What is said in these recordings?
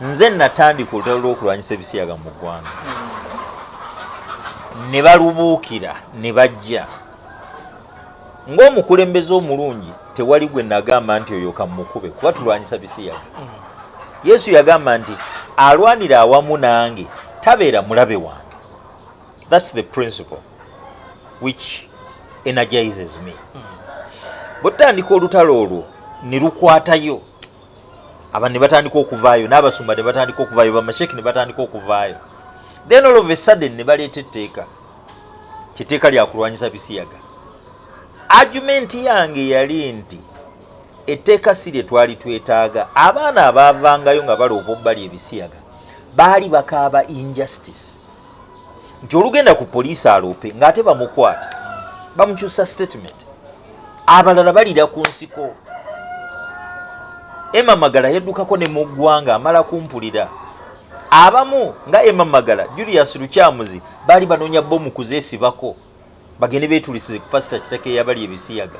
nze natandika olutalo lw'okulwanyisa ebisiyaga mu ggwanga ne balubuukira ne bajja ng'omukulembeze omulungi tewali gwe nagamba nti oyo kamukube kuba tulwanyisa bisiyaga. Yesu yagamba nti alwanira awamu nange tabeera mulabe wange. That's the principle which energizes me. Bw'otandika olutalo olwo ne lukwatayo abantu ne batandika okuvaayo n'abasumba ne batandika okuvaayo bamasheki ne batandika okuvaayo, then all of a sudden ne baleeta etteeka kiteeka lya kulwanyisa bisiyaga. Argument yange yali nti etteeka si lye twali twetaaga. Abaana abaavangayo nga baloopa obbali ebisiyaga baali bakaaba injustice nti olugenda ku poliisi aloope ng'ate bamukwata bamukyusa statement, abalala balira ku nsiko. Emma Magala yaddukako ne mu ggwanga amala kumpulira. Abamu nga Emma Magala, Julius Lukyamuzi baali banoonya bbomu kuzeesibako bagende beetulisize ku pasita Kitake eyabali ebisiyaga.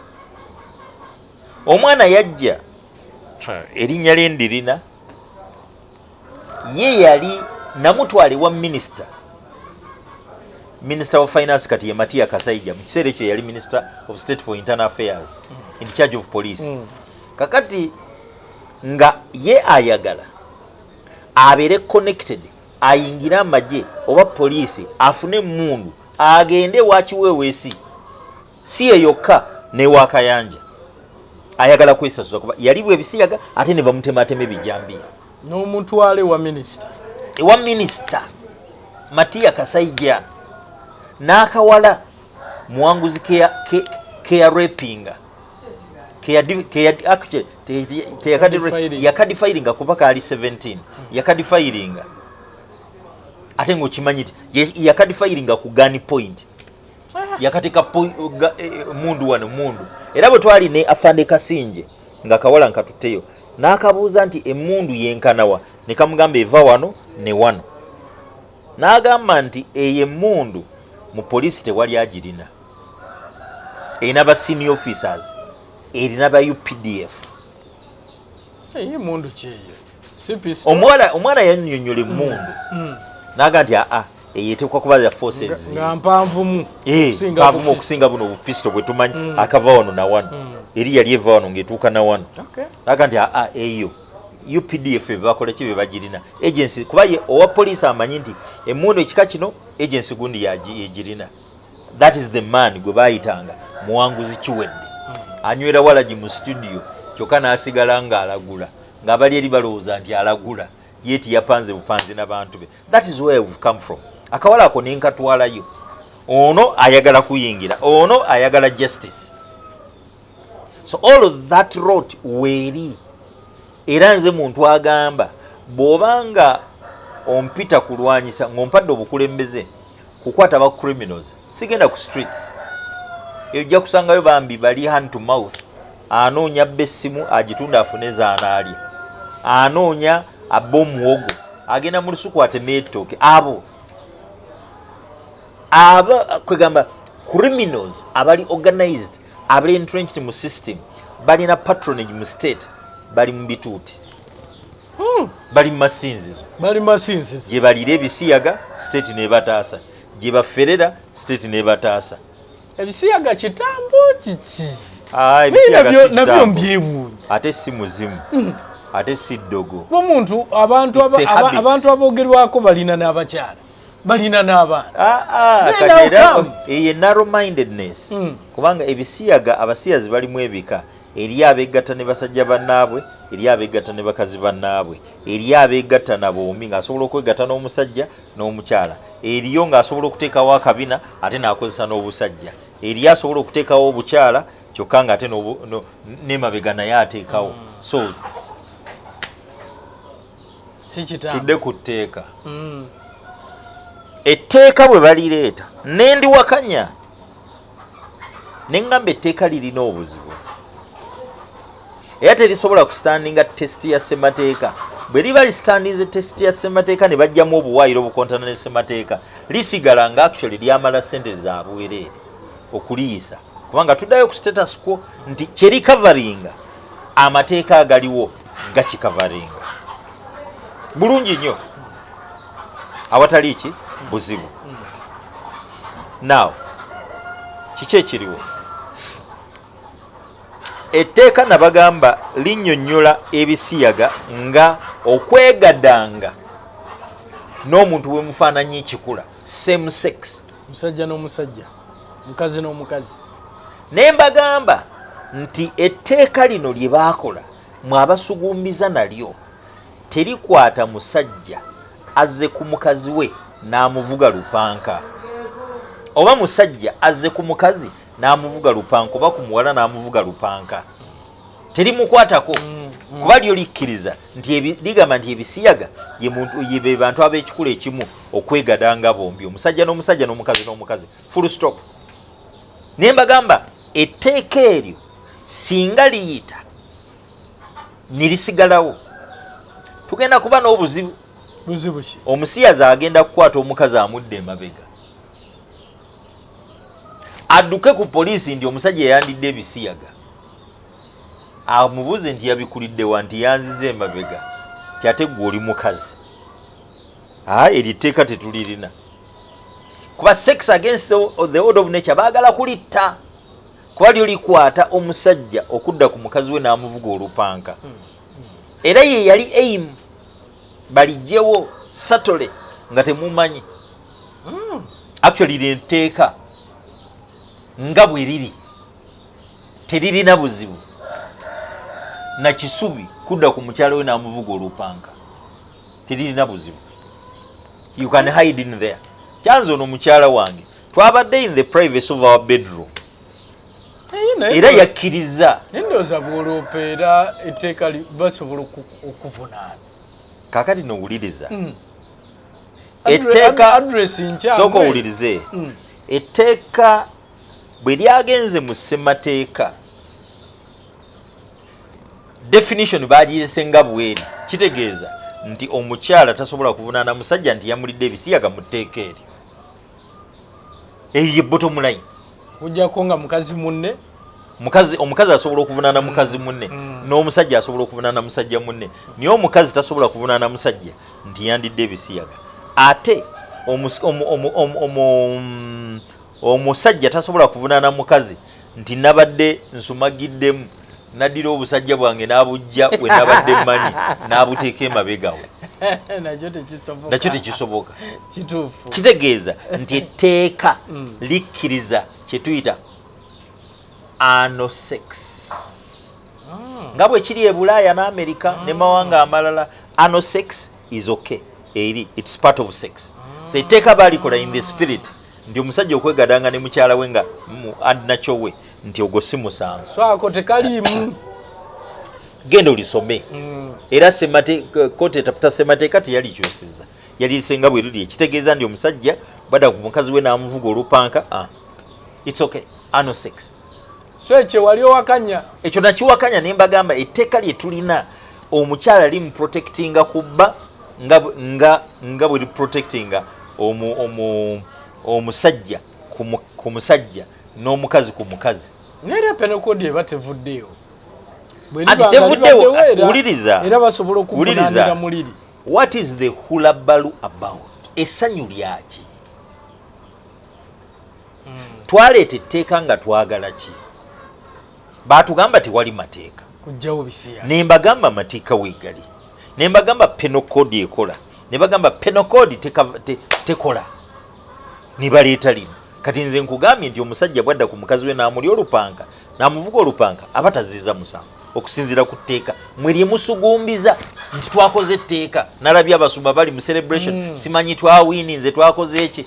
Omwana yajja erinnya lye ndirina, ye yali namutwale wa Minister of Finance kati ye Matia Kasaija, mu kiseera ekyo yali Minister of State for Internal Affairs in charge of police. Kakati nga ye ayagala abeere connected, ayingire amagye oba poliisi afune emmundu agende wakiweweesi si ye yokka ne wakayanja. Ayagala kwesasuza kuba yali bwe bisiyaga ate ne bamutematema ebijambiya n'omutwale wa Minister Matia Kasaija n'akawala muwanguzi kea rapinga yakadifiringa kubaka ali 17 yakadifiringa ate ng'okimanyi ti yakadifiringa ku gun point yakatika mundu wano mundu. Era bwe twali ne Afande Kasinje nga kawala nkatutteyo n'akabuuza nti emmundu yenkanawa, ne kamugamba eva wano ne wano. N'agamba nti eyo emmundu mu poliisi tewali agirina, erina ba senior officers, erina ba UPDF. Emmundu kyeyo omwana yannyonnyola emmundu n'agamba nti eyetekwa kuba ya forces nga mpanvumu okusinga buno obupisto bwe tumanyi akava wano na wano eri yali eva wano ng'etuuka na wano. N'agamba nti eyo UPDF bebakola ki bebagirina agency kuba ye owa poliisi amanyi nti emmundu ekika kino agency gundi yegirina. That is the man gwe bayitanga muwanguzi kiwedde anywera walagi mu studio kyokka n'asigala ng'alagula ng'abali eri balowooza nti alagula yeti yapanze bupanze n'abantu be. That is where we've come from. Akawala ako nenkatwalayo, ono ayagala kuyingira, ono ayagala justice. So all of that wrote weeri. Era nze muntu agamba bw'obanga ompita kulwanyisa ng'ompadde obukulembeze kukwata ba criminals sigenda ku streets, ejja kusangayo bambi bali hand to mouth, anoonya bessimu agitunda afune zaanaalya, anoonya abba omuwogo agenda mu lusuku atema ettooke. abo kwegamba criminals abali organized abali entrenched mu system balina patronage mu state, bali mu bituuti, bali mu masinzizo gye balira ebisiyaga state nebataasa, gye baferera state nebataasa. Ebisiyaga kitambo kiki nabyo mbyewuunya ate si muzimu ate si ddogo. Omuntu abantu aboogerwako balina n'abakyala balina n'abaana kati era eyo narrow mindedness kubanga ebisiyaga abasiyazi balimu ebika. Eri abeegatta ne basajja bannaabwe, eri abeegatta ne bakazi bannaabwe, eri abeegatta na bombi ng'asobola okwegatta n'omusajja n'omukyala, eriyo ng'asobola okuteekawo akabina ate n'akozesa n'obusajja, eri asobola okuteekawo obukyala kyokka ng'ate n'emabega naye ateekawo. So tudde ku tteeka. Etteeka bwe balireeta nendiwakanya ne ngamba etteeka lirina obuzibu era terisobola kusitandinga tesiti ya ssemateeka. Bwe liba lisitandinze tesiti ya ssemateeka ne bajjamu obuwaayiro obukontana ne ssemateeka, lisigala nga actually lyamala ssente za bwereere okuliyisa, kubanga tuddayo ku status quo nti kyerikavaringa amateeka agaliwo gakikavaringa. bulungi nnyo awatali ki buzibu. Now kiki ekiriwo? Etteeka nabagamba linnyonnyola ebisiyaga nga okwegadanga n'omuntu we mufaananyi ekikula, same sex, musajja n'omusajja, mukazi n'omukazi. ne mbagamba nti etteeka lino lye baakola mwabasugumbiza nalyo terikwata musajja azze ku mukazi we n'amuvuga lupanka, oba musajja azze ku mukazi n'amuvuga lupanka, oba ku muwala n'amuvuga lupanka, terimukwatako kuba lyo likkiriza nti ligamba nti ebisiyaga ye bantu ab'ekikula ekimu okwegadanga bombi, omusajja n'omusajja n'omukazi n'omukazi, full stop. Ne mbagamba etteeka eryo singa liyita nirisigalawo tugenda kuba n'obuzibu. Buzibu ki? Omusiyaza agenda kukwata omukazi amudde emabega, adduke ku poliisi nti omusajja yayandidde ebisiyaga, amubuuze nti yabikulidde wa nti yanzize emabega, ti ate gwe oli mukazi. Eri tteeka tetulirina kuba sex against the order of nature baagala kulitta, kuba lyo likwata omusajja okudda ku mukazi we n'amuvuga olupanka. Era ye yali aim balijjewo satole nga temumanyi. Actually linteeka nga bwe liri teririna buzibu na kisubi kudda ku mukyalo we n'amuvuga olupanka, teririna buzibu. You can hide in there. Kyanze ono mukyala wange twabadde in the privacy of our bedroom, era yakkiriza. Ndowooza bw'oloopeera etteeka basobola okuvunaana. Kaakati nowuliriza etteeka address nkya sooka owulirize etteeka bwe lyagenze mu ssemateeka definition baagiyise nga bweri, kitegeeza nti omukyala tasobola kuvunaana musajja nti yamulidde ebisiyaga mu tteeka eryo. Eyo ye bottom line. Ojjako nga mukazi munne, omukazi asobola okuvunaana mukazi munne, n'omusajja asobola okuvunaana musajja munne, naye omukazi tasobola kuvunaana musajja nti yandidde ebisiyaga. Ate omusajja tasobola kuvunaana mukazi nti nabadde nsumagiddemu naddira obusajja bwange n'abujja we nabadde mmanyi n'abuteeka emabega we. Nakyo tekisoboka. Kituufu. Kitegeeza nti etteeka likkiriza kye tuyita anal sex. Nga bwe kiri e Bulaaya n'Amerika ne mawanga amalala, anal sex is okay. It's part of sex. So etteeka baalikola in the spirit nti omusajja okwegadanga ne mukyala we nga nakyo we nti ogwo si musango. So ako tekaliimu. Genda olisome. Era kooti etaputa ssemateeka teyalikyusizza, yalisenga bwe liri, ekitegeeza nti omusajja badda ku mukazi we n'amuvuga olupanka, it's okay, anal sex. So ekyo wali owakanya? Ekyo nakiwakanya ne mbagamba etteeka lye tulina omukyala limuprotectinga kubba nga bwe liprotectinga omusajja ku musajja n'omukazi ku mukazi. Naye penokodi eba tevuddeyo. Ati tevuddewo. Wuliriza. Era basobola okuvunaanira muliri. What is the hulabalu about? Essanyu lyaki? Twaleeta etteeka nga twagala ki? Baatugamba tewali mateeka. Kujjawo bisiya. Ne mbagamba mateeka weegali. Ne mbagamba penokodi ekola. Ne bagamba penokodi tekola. Ne baleeta lino. Kati nze nkugambye nti omusajja bwadda ku mukazi we n'amuli olupanka n'amuvuga olupanka aba taziiza musango okusinziira ku tteeka mwe lyemusugumbiza nti twakoze etteeka. Nalabye abasumba bali mu celebration, simanyi twawiininze twakoze eki,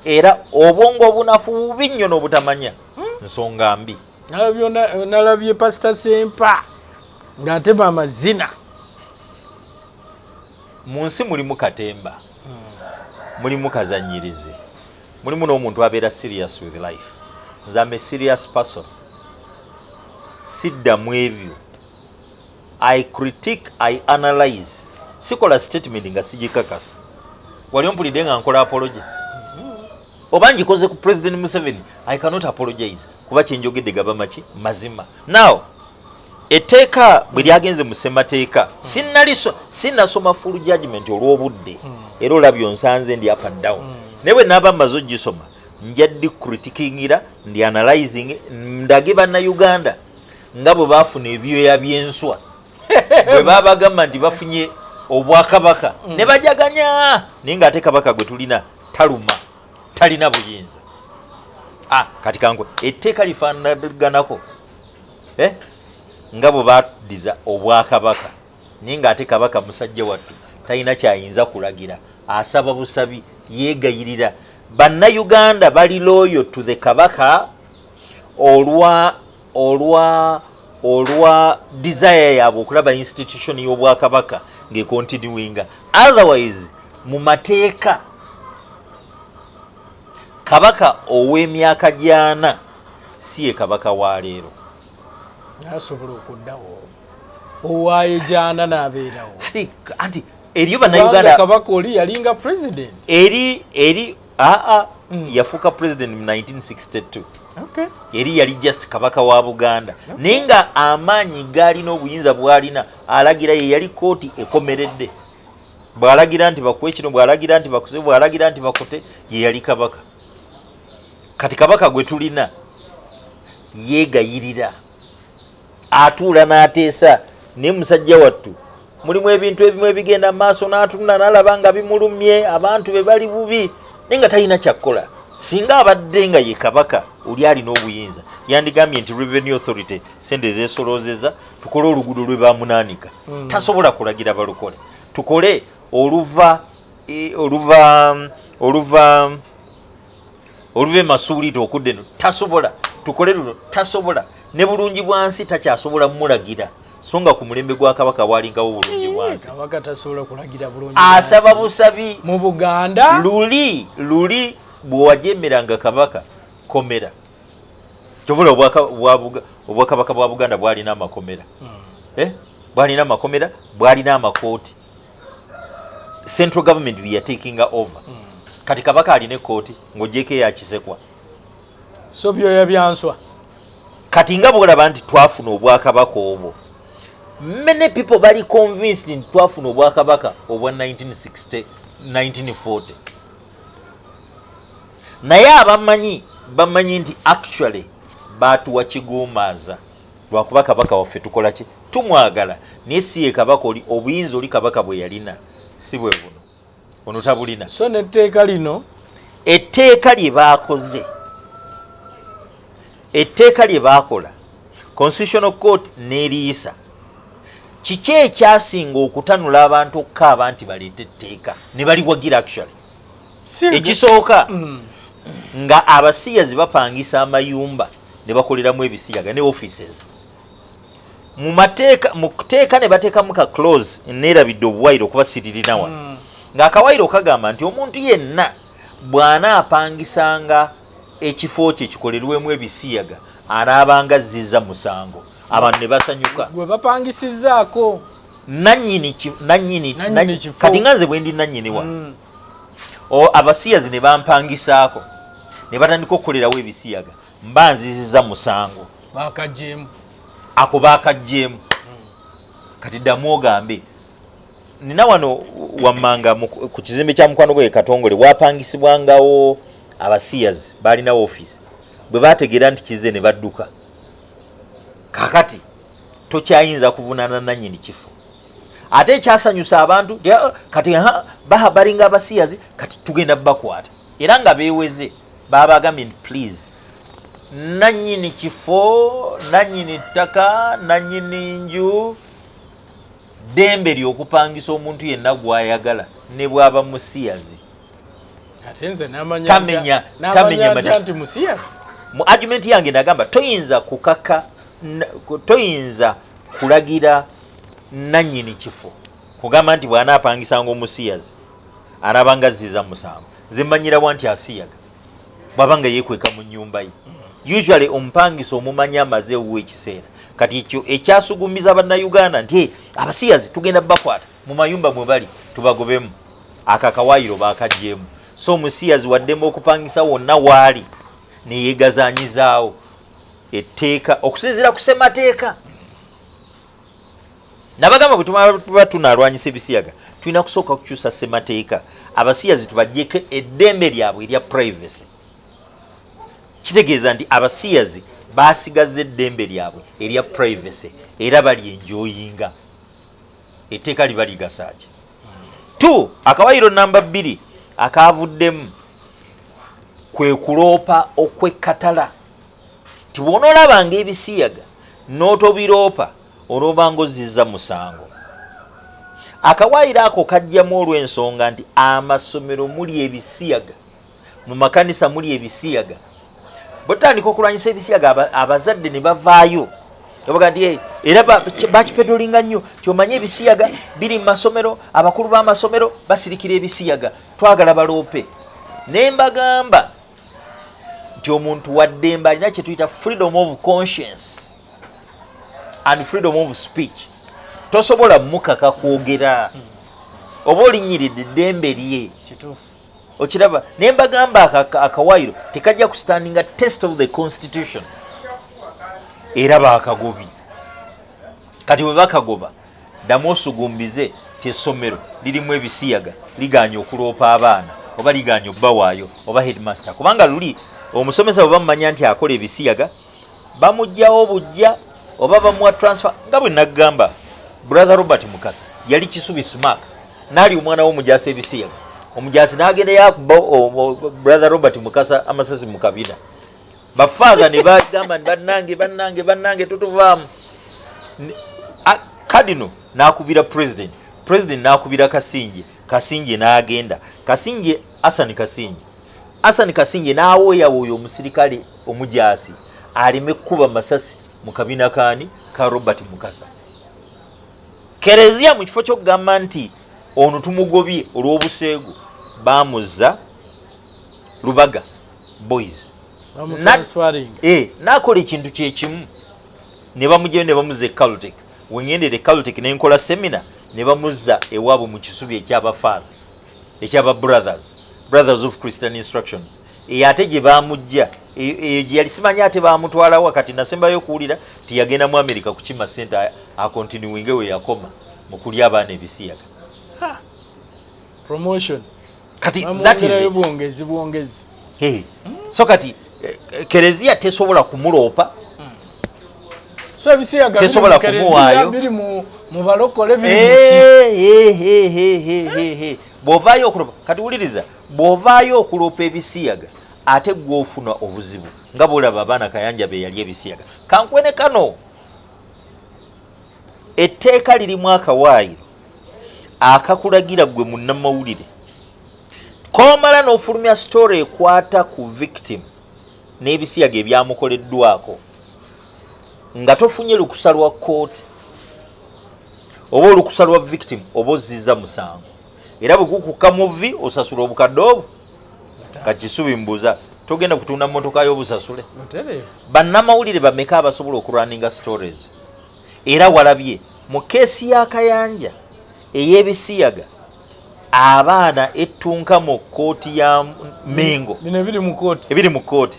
era obwongo obunafu bubi nnyo n'obutamanya nsonga mbi. Nalabye Pastor Sempa ng'atema amazina. Mu nsi mulimu katemba, mulimu kazanyirizi, mulimu n'omuntu abeera serious with life. Nze am a serious person. Siddamu ebyo. I critique, I analyze. Sikola statement nga sigikakasa. Wali ompulidde nga nkola apology. Oba ngikoze ku President Museveni, I cannot apologize kuba kyenjogedde gaba maki mazima. Now etteeka bwe lyagenze mu ssemateeka sinnasoma full judgment olw'obudde era olabyo nsanze ndi up and down naye bwe naaba mmaze ogisoma nja ddi critikingira ndi analyzing ndage bannayuganda nga bwe baafuna ebyoya by'enswa bwe baabagamba nti bafunye obwakabaka ne bajaganya naye ng'ate kabaka gwe tulina taluma talina buyinza kati kankwe etteeka lifaanaganako nga bwe baddiza obwakabaka naye ng'ate kabaka musajja wattu talina kyayinza kulagira asaba busabi yeegayirira bannayuganda bali loyo to the kabaka olwa desire yaabwe okulaba institution y'obwakabaka ng'ekontinuinga otherwise mu mateeka kabaka ow'emyaka gyana si ye kabaka wa leero nasobola okuddawo owaayo gyana n'abeerawo anti eriyo bannayuganda kabaka oli yalinga president eri yafuuka president mu 1962 eri yali just kabaka wa Buganda naye nga amaanyi gaalina obuyinza bw'alina alagira ye yali kooti ekomeredde bw'alagira nti bakuwe kino bw'alagira nti bakuse bw'alagira nti bakote ye yali kabaka kati kabaka gwe tulina yeegayirira atuula n'ateesa naye musajja wattu mulimu ebintu ebimu ebigenda mu maaso n'atunula n'alaba nga bimulumye abantu be bali bubi naye nga talina kyakkola singa abadde nga ye kabaka oli alina obuyinza yandigambye nti revenue authority sente zeesoloozeza tukole oluguudo lwe bamunaanika tasobola kulagira balukole tukole oluva emasuulite okudde no tasobola tukole luno tasobola ne bulungi bwansi takyasobola mulagira so nga ku mulembe gwa kabaka bwalingawo bulungi bwansi kabaka tasobola kulagira bulungi asaba busabi mu Buganda luli bwewajemeranga kabaka komera kyovula obwakabaka bwa Buganda bwalina amakomera bwalina amakomera bwalina amakooti central government we are taking over kati kabaka alina ekooti ng'ogyeko eyakisekwa so byoya byanswa kati nga bwolaba nti twafuna obwakabaka obwo many people bali convinced nti twafuna obwakabaka obwa 1940 naye bamanyi nti actually baatuwa kigomaaza lwakuba kabaka waffe tukola ki tumwagala naye si ye kabaka oli obuyinza oli kabaka bwe yalina si bwe buno ono tabulina so n'etteeka lino etteeka lye baakola constitutional court n'eriisa kiki ekyasinga okutanula abantu okkaaba nti baleeta etteeka ne baliwagira actually ekisooka nga abasiyazi bapangisa amayumba ne bakoleramu ebisiyaga ne offices mu kuteeka ne bateekamu ka clause neerabidde obuwaire okuba siririna wano ng'akawaire kagamba nti omuntu yenna bw'anaapangisanga ekifo kye kikolerwemu ebisiyaga anaabanga azizza musango abantu ne basanyuka gwe bapangisizzaako nannyini kifo kati nga nze bwe ndi nannyini wa abasiyazi ne bampangisaako ne batandika okukolerawo ebisiyaga mba nzizizza musango baakagyemu ako baakagyemu kati ddamu ogambe nina wano wammanga ku kizimbe kya mukwano gwe Katongole wapangisibwangawo abasiyazi balina office bwe bategeera nti kize ne badduka kakati tokyayinza kuvunaana nannyini kifo ate ekyasanyusa abantu kati bahabaringa abasiyazi kati tugenda bakwata era nga beeweze babagambye nti please nannyini kifo nannyini ttaka nannyini nju dembe ly'okupangisa omuntu yenna gw'ayagala ne bw'aba musiyazi ate nze namanya nti musiyazi mu argument yange nagamba toyinza kulagira nannyini kifo kugamba nti bw'anaapangisanga omusiyazi anaabanga azziza musango zemmanyirawa nti asiyaga bw'abanga yeekweka mu nnyumba ye usually omupangisa omumanya amazeewo ekiseera kati ekyo ekyasugumiza bannayuganda nti abasiyazi tugenda bakwata mu mayumba mwe bali tubagobemu akakawaayiro baakagyemu so omusiyazi waddemu okupangisa wonna waali neyeegazanyizaawo etteeka okusinziira ku ssemateeka nabagamba bwe tunalwanyisa ebisiyaga tulina kusooka kukyusa ssemateeka abasiyazi tubajjeko eddembe lyabwe erya privacy. Kitegeeza nti abasiyazi baasigaza eddembe lyabwe erya privacy era bali enjoyinga. Etteeka liba ligasa ki? 2 akawaayiro namba 2 akaavuddemu kwe kuloopa okwekkatala. Ti bw'onoolabanga ebisiyaga n'otobiroopa olwobanga ozizza musango. Akawaayiro ako kajjamu olw'ensonga nti amasomero muli ebisiyaga, mu makanisa muli ebisiyaga. Bw'otandika okulwanyisa ebisiyaga abazadde ne bavaayo baga nti era bakipedolinga nnyo kyomanye ebisiyaga biri mu masomero, abakulu b'amasomero basirikira ebisiyaga, twagala baloope. Ne mbagamba nti omuntu waddembe alina kye tuyita freedom of conscience and freedom of speech. Tosobola mukaka kwogera oba olinyiridde eddembe lye. Okiraba ne mbagamba akawaayiro tekajja kustandinga test of the constitution era baakagobi. Kati bwe bakagoba ddamu osugumbize ti essomero lirimu ebisiyaga liganya okuloopa abaana oba liganya obbawaayo oba headmaster, kubanga luli omusomesa bwe bamumanya nti akola ebisiyaga bamuggyawo bujja oba bamuwa transfer. Nga bwe naggamba brother Robert Mukasa yali Kisubi Smack naali omwana w'omujaasi ebisiyaga, omujaasi n'agenda yakuba brother Robert Mukasa amasasi mu kabina. Bafaaga ne bagamba bannange tutuvaamu. Kadino n'akubira president n'akubira Kasinje n'agenda. Hassan Kasinje n'awooyawooya omusirikale omujaasi aleme kuba masasi mu kabina kaani ka Robert Mukasa. Kereziya mu kifo ky'okugamba nti ono tumugobye olw'obuseegu baamuzza Lubaga boys. N'akola ekintu kyekimu ne bamugyayo ne bamuzza Caltech. Wengendere Caltech n'enkola semina ne bamuzza ewaabwe mu Kisubi ekyabafaala ekyaba brothers of Christian Instructions. Ate gye baamujja gye yali simanya ate baamutwala wakati nasembayo okuwulira tiyagenda mu America kukima center akontinuinge we yakoma mu kulya abaana ebisiyaga. Promotion. Kati that is it. Buongezi. So kati Kereziya tesobola kumuloopa. So ebisiyaga tesobola kumuwaayo biri mu balokole biri bw'ovaayo okuloopa. Kati wuliriza, bw'ovaayo okuloopa ebisiyaga ate gw'ofuna obuzibu nga bw'olaba abaana Kayanja be yali ebisiyaga. Kankwene kano etteeka lirimu akawaayiro akakulagira gwe munnamawulire komala n'ofulumya story ekwata ku victim n'ebisiyaga ebyamukoleddwako nga tofunye lukusa lwa kooti oba olukusa lwa victim oba ozizza musango, era bwe gukukka muvi osasula obukadde obwo. Kakisubi mbuuza togenda kutunda mmotoka y'obusasule. Bannamawulire bameka abasobola okurunninga stories? Era walabye mu keesi ya Kayanja ey'ebisiyaga abaana ettunka mu kooti ya Mengo ebiri mu kooti.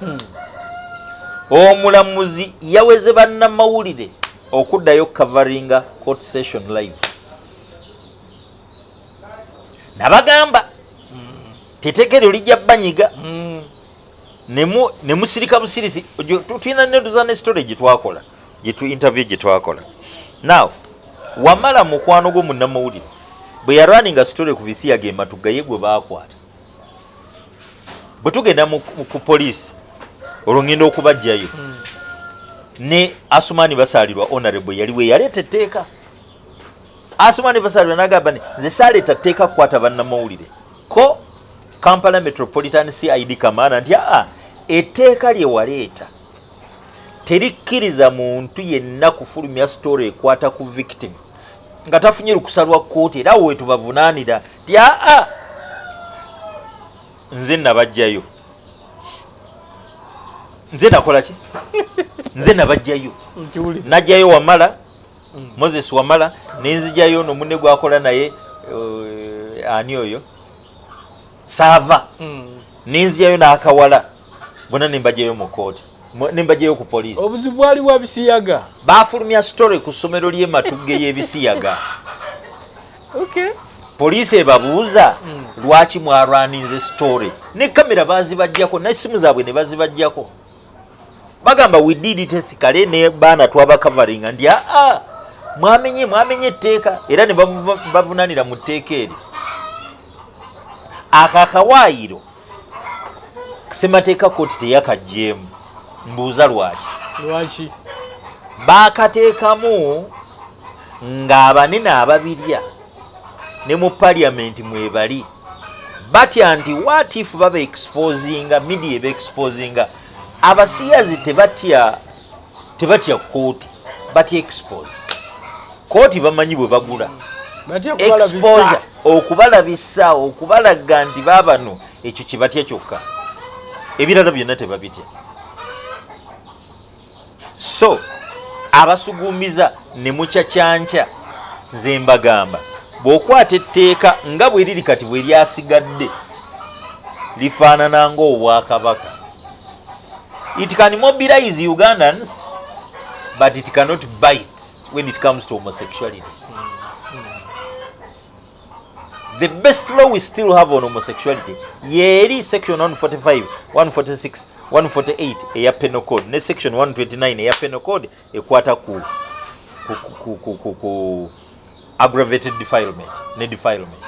Omulamuzi yaweze bannamawulire okuddayo coveringa court session live. Nabagamba tetekero lijja banyiga ne musirika busirisi. Tulina ne story gitwakola interview gitwakola. Now wamala mukwano gwo munnamawulire bwe yarwaninga story ku bisiyaga ematuga ye gwe baakwata. Bwe tugenda ku poliisi olwo ngenda okubajjayo ne Asumani Basalirwa honorable yaliwe yaleeta etteeka. Asumani Basalirwa n'agamba nze saleeta tteeka kukwata bannamawulire ko Kampala Metropolitan CID Kamana nti etteeka lye waleeta terikkiriza muntu yenna kufulumya story ekwata ku victim nga tafunye lukusa lwa kooti era we tubavunaanira nti nze nabajjayo. Nze nakola ki? Nze nabajjayo. Najjayo Wamala Moses Wamala nenzijjayo no munne gwakola naye ani oyo Sava nenzijjayo n'akawala bona ne mbajjayo mu kooti. nembajeyo ku poliisi. Obuzibu bwali bwa Bisiyaga. Baafulumya story ku ssomero ly'Ematugge y'Ebisiyaga. Okay. Poliisi ebabuuza lwaki mwarwaninze story. Ne kamera baazibajjako n'essimu zaabwe ne bazibajjako. Bagamba we did it ethically ne baana twaba covering ndi mwamenye etteeka era ne bavunanira mu tteeka eri. Akakawaayiro Ssemateeka kooti teyakagjeemu. Mbuuza lwaki baakateekamu ng'abanene ababirya ne mu parliament mwebali batya nti what if baba exposinga media eba exposinga abasiyazi tebatya kooti batya expose kooti bamanyi bwe bagula exposure okubalabisa okubalaga nti baabano ekyo kibatya kyokka ebirala byonna tebabitya. So abasugumiza ne mukyakyanca nze mbagamba bw'okwata etteeka nga bwe liri kati bwe lyasigadde lifaanana ng'obwakabaka. It can mobilize Ugandans but it cannot bite when it comes to homosexuality. The best law we still have on homosexuality yeri section 145, 146, 148 eya penal code ne section 129 eya penal code ekwata ku aggravated defilement ne defilement.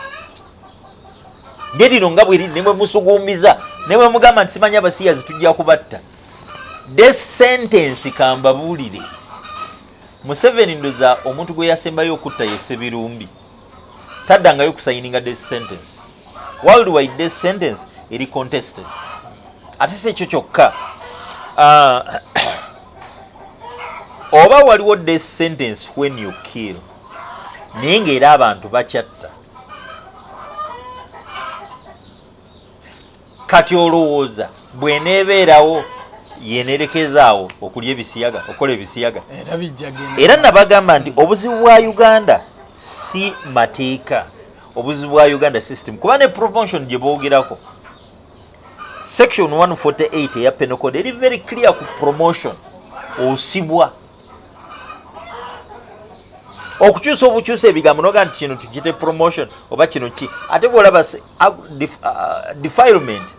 Ndedi nonga bwiri nemwe musugumiza nemwe mugamba nti simanya abasiyazi tujja kubatta. Death sentence kamba bulire. Museveni ndoza omuntu gwe yasembayo okutta Yesebirumbi taddangayo kusayininga death sentence. Worldwide death sentence eri contested. Ate se ekyo kyokka oba waliwo death sentence when you kill naye ng'era abantu bakyatta. Kati olowooza bw'eneebeerawo yeneerekezaawo okulya ebisiyaga okola ebisiyaga era nabagamba nti obuzibu bwa Uganda si mateeka, obuzibu bwa Uganda system kuba ne promotion gye boogerako. Section 148 eya penal code eri very clear ku promotion osibwa okukyusa obukyusa ebigambo noga nti kino tukite promotion oba kino ki ate bwolaba defilement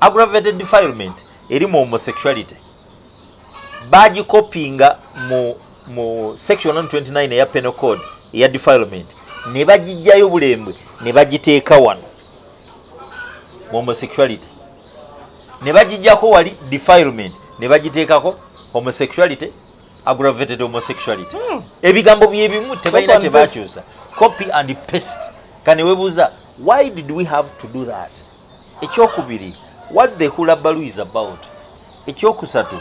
aggravated defilement eri mu homosexuality bagikopinga mu section 129 eya penal code eya defilement ne bagijjayo bulembwe ne bagiteeka wano mu homosexuality ne bagijjako wali defilement ne bagiteekako homosexuality aggravated homosexuality. Ebigambo byebimu tebalina kye bakyusa. Copy and paste. Kane webuuza why did we have to do that? Ekyokubiri what the hullabaloo is about. Ekyokusatu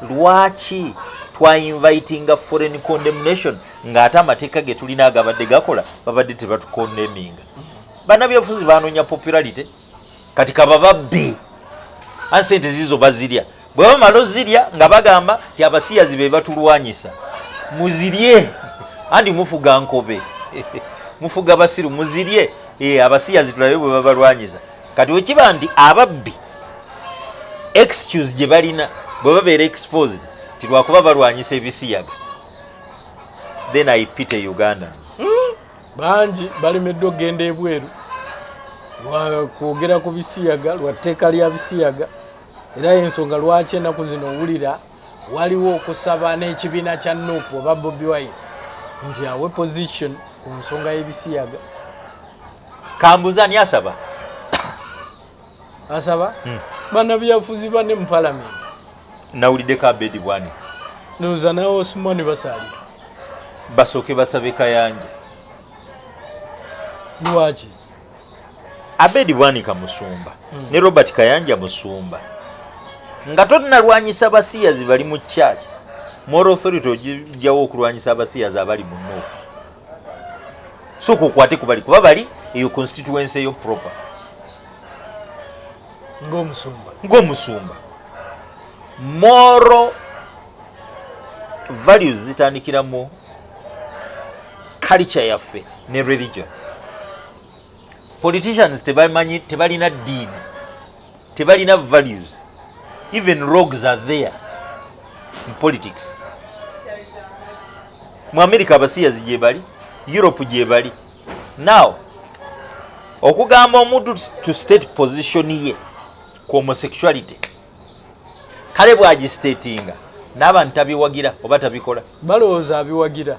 lwaki twa inviting a foreign condemnation ng'ate amateeka ge tulina agabadde gakola babadde tebatukondeminga. Bannabyabufuzi banoonya popularity kati kabababbi ansente zizo bazirya bwe bamala ozirya nga bagamba ti abasiyazi be batulwanyisa muzirye andi mufuga nkobe mufuga basiru muzirye abasiyazi tulabe bwe babalwanyiza. Kati wekiba nti ababbi excuse gye balina bwe babeera exposed ti lwakuba balwanyisa ebisiyaga then I pity Ugandans. Bangi balemeddwa okgenda ebweru lwakwogera ku bisiyaga lwatteeka lya bisiyaga era ensonga lwaki ennaku zino owulira waliwo okusaba n'ekibiina kya Nuupu oba Bobi Wine nti awe position ku nsonga y'ebisiyaga. Kambuza ani asaba? Asaba? Bannabyabufuzi banne mu palamenti. Nawuliddeko Abedi Bwani. Ndowooza nawe Osumani basaali. Basooke basabe Kayanja. Lwaki? Abedi Bwani Musumba ne Robert Kayanja Musumba nga tonnalwanyisa abasiyazi bali mu church moral authority ojjawo okulwanyisa abasiyazi abali mu Nuupu. So kukwate kubali kuba bali eyo constituency eyo proper ng'omusumba. Moral values zitandikira mu culture yaffe ne religion. Politicians tebalina dini, tebalina values. Even rogues are there. mu politics. Mu America abasiyazi gye bali, Europe gye bali. Now okugamba omuntu to state position ye ku homosexuality kale bwagistatinga n'abantu tabiwagira oba tabikola balowooza abiwagira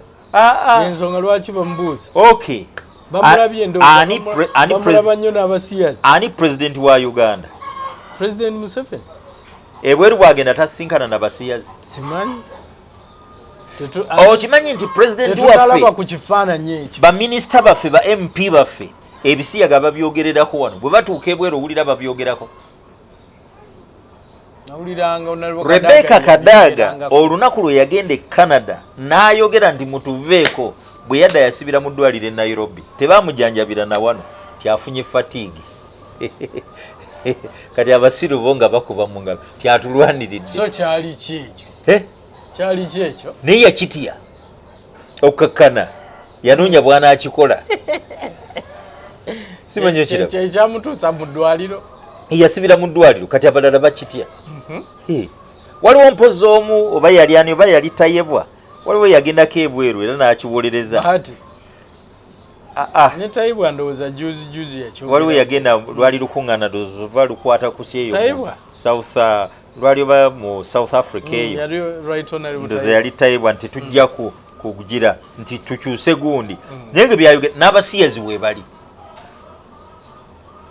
ensonga lwaki bamubuuza okay bamulabye bamulaba nnyo n'abasiyazi ani president wa Uganda President Museveni ebweru bwagenda tasinkana n'abasiyazi simanyi okimanyi nti president waffe ku kifaananyi ekyo baminisita baffe ba MP baffe ebisiyaga babyogererako wano bwe batuuka ebweru owulira babyogerako. Rebecca Kadaga olunaku lwe yagenda e Canada n'ayogera nti mutuveeko bwe yadda yasibira mu ddwaliro e Nairobi tebaamujanjabira na wano tyafunye fatigue kati abasiru bo nga bakuba mu ngalo tyatulwaniridde. So kyali ki ekyo? Kyali ki ekyo? Naye yakitya okukakkana yanoonya bw'anaakikola simanyi okiraba ekyamutuusa mu ddwaliro yasibira mu ddwaliro kati abalala bakitya. Waliwo mpozi omu oba yali ani oba yali tayebwa waliwo yagendako ebweru era n'akiwolereza ati ne tayibwa ndowooza juzi yakyo waliwo yagenda lwali lukuŋŋaana oba lukwata ku kyeyo lwali oba mu South Africa eyo ndoza yali tayibwa nti tujja kugira nti tukyuse gundi naye nga byayogera n'abasiyazi we bali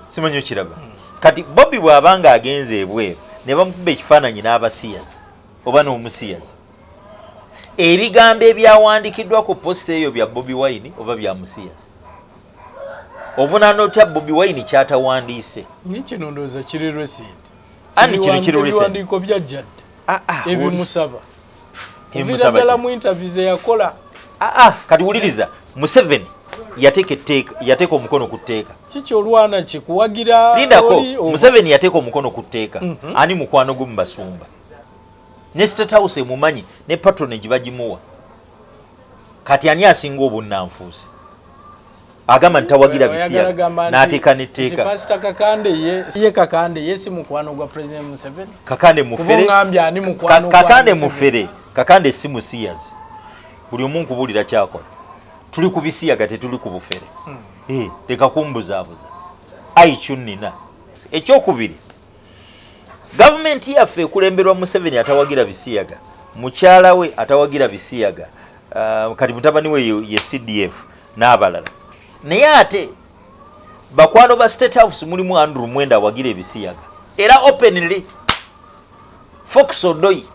simanyi okiraba kati Bobby bw'abanga agenze ebweru ne bamukuba ekifaananyi n'abasiyazi oba n'omusiyazi ebigambo ebyawandikiddwa ku posita eyo bya Bobby Wine oba bya musiyazi ovunaana otya Bobby Wine kyatawandiise kino ndowooza kiri recent ani kino kiri recent ebiwandiiko byajjadde ebimusaba ebiddala mu interviews eyakola kati wuliriza Museveni yateeka omukono ku tteeka kiki olwana kikuwagira lindako Museveni yateeka omukono ku tteeka ani mukwano gumu basumba ne State House emumanyi ne patronage bagimuwa kati ani asinga obunnanfuusi agamba nti tawagira bisiyaga n'ateeka n'etteeka Pastor Kakande ye si mukwano gwa President Museveni Kakande mufere ani mukwano Kakande mufere Kakande si musiyazi buli omu nkubuulira kyakola tuli ku bisiyaga tetuli ku bufere leka kumbuzaabuza aikyu nnina. Ekyokubiri gavumenti yaffe ekulemberwa Museveni atawagira bisiyaga mukyala we atawagira bisiyaga kati mutabani we ye CDF n'abalala naye ate bakwano ba State House mulimu Andrew Mwenda awagira ebisiyaga era openly Fox Odoi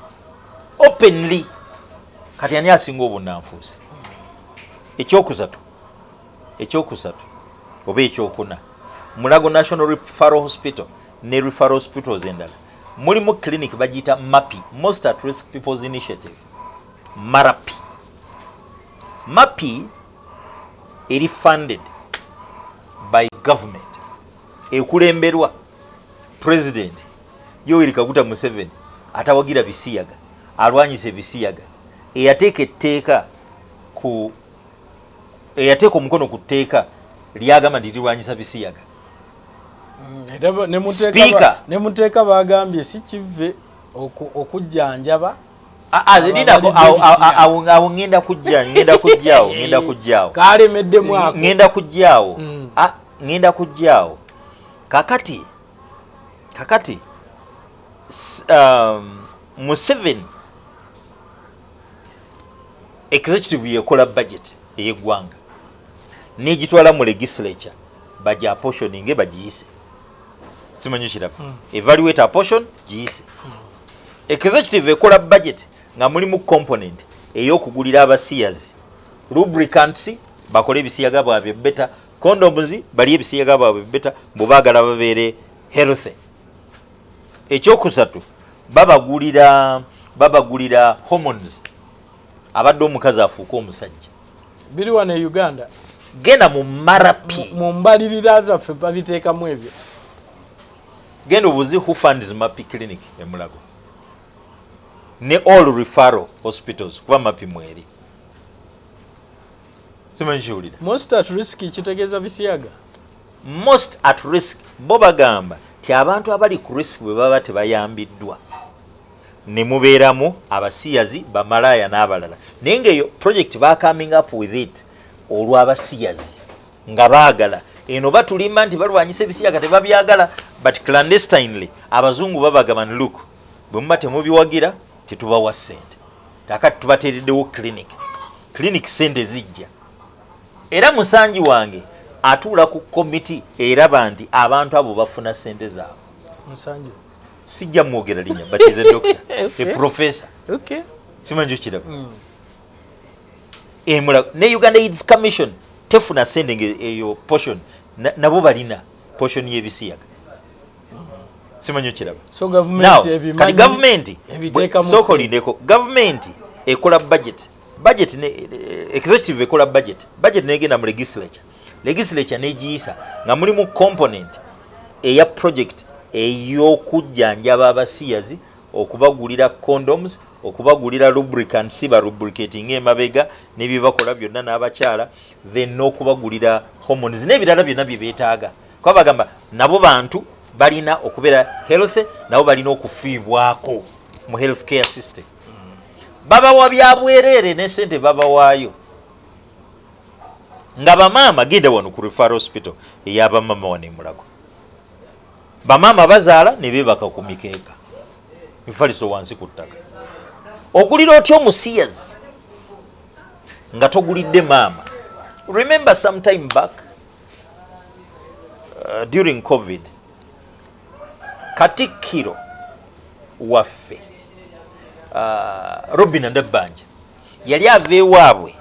openly kati ani asinga obunnanfuusi. Ekyokusatu oba ekyokuna Mulago National Referral Hospital ne Referral Hospitals endala mulimu clinic bagiyita MAPI Most at Risk People's Initiative MAPI eri funded by government ekulemberwa President Yoweri Kaguta Museveni atawagira bisiyaga alwanyise bisiyaga eyateeka omukono ku tteeka lyagamba nti lirwanyisa bisiyaga. ne muteeka bagambye si kive okujjanjaba awo ngenda kujjaawo kalemeddemu ako ngenda kujjaawo kakati Museveni executive yekola budget ey'eggwanga n'egitwala mu legislature baja apportioning bagiyise simanyi kiraba evaluate apportion giyise executive ekola budget nga mulimu component ey'okugulira abasiyazi lubricants bakole ebisiyaga bwabwe beta condoms bali ebisiyaga bwabwe beta bw'obaagala babeere healthy. Ekyokusatu babagulira hormones abadde omukazi afuuka omusajja biri wano e Uganda genda mu MAPI mu mbalirira zaffe babiteekamu ebyo genda obuzi who funds MAPI clinic e Mulago ne all referral hospitals kuba MAPI mweri simanyi kiwulira most at risk kitegeeza bisiyaga most at risk bo bagamba ti abantu abali ku risk bwe baba tebayambiddwa ne mubeeramu abasiyazi bamalaya n'abalala naye ng'eyo project ba coming up with it olw'abasiyazi nga baagala eno batulima nti balwanyisa ebisiyaga tebabyagala but clandestinely abazungu babagamba ni look bwe muba temubiwagira tetubawa ssente kakati tubateereddewo clinic ssente zijja era musanji wange atuula ku komiti eraba nti abantu abo bafuna ssente zaabwe Musanji sijja mwogera linnya but is a doctor a professor simanyi okiraba ne Uganda AIDS Commission tefuna ssente eyo portion nabo balina portion y'ebisiyaga simanyi okiraba kati gavumenti sokolindeko gavumenti ekola budget executive ekola budget negenda mu legislature negiyisa nga mulimu component eya project ey'okujjanjaba abasiyazi okubagulira condoms okubagulira lubricants barubricating emabega n'ebyebakola byonna n'abakyala then n'okubagulira hormones n'ebirala byonna bye beetaaga kuba bagamba nabo bantu balina okubeera health nabo balina okufiibwako mu health care system babawa byabwereere n'essente babawaayo nga bamaama genda wano ku referral hospital ey'abamaama wano emulago bamaama bazaala ne beebaka ku mikeeka mifaliso wansi ku ttaka ogulira otya omusiyazi nga togulidde maama remember some time back during covid Katikkiro waffe Robin Ndabbanja yali ava ewaabwe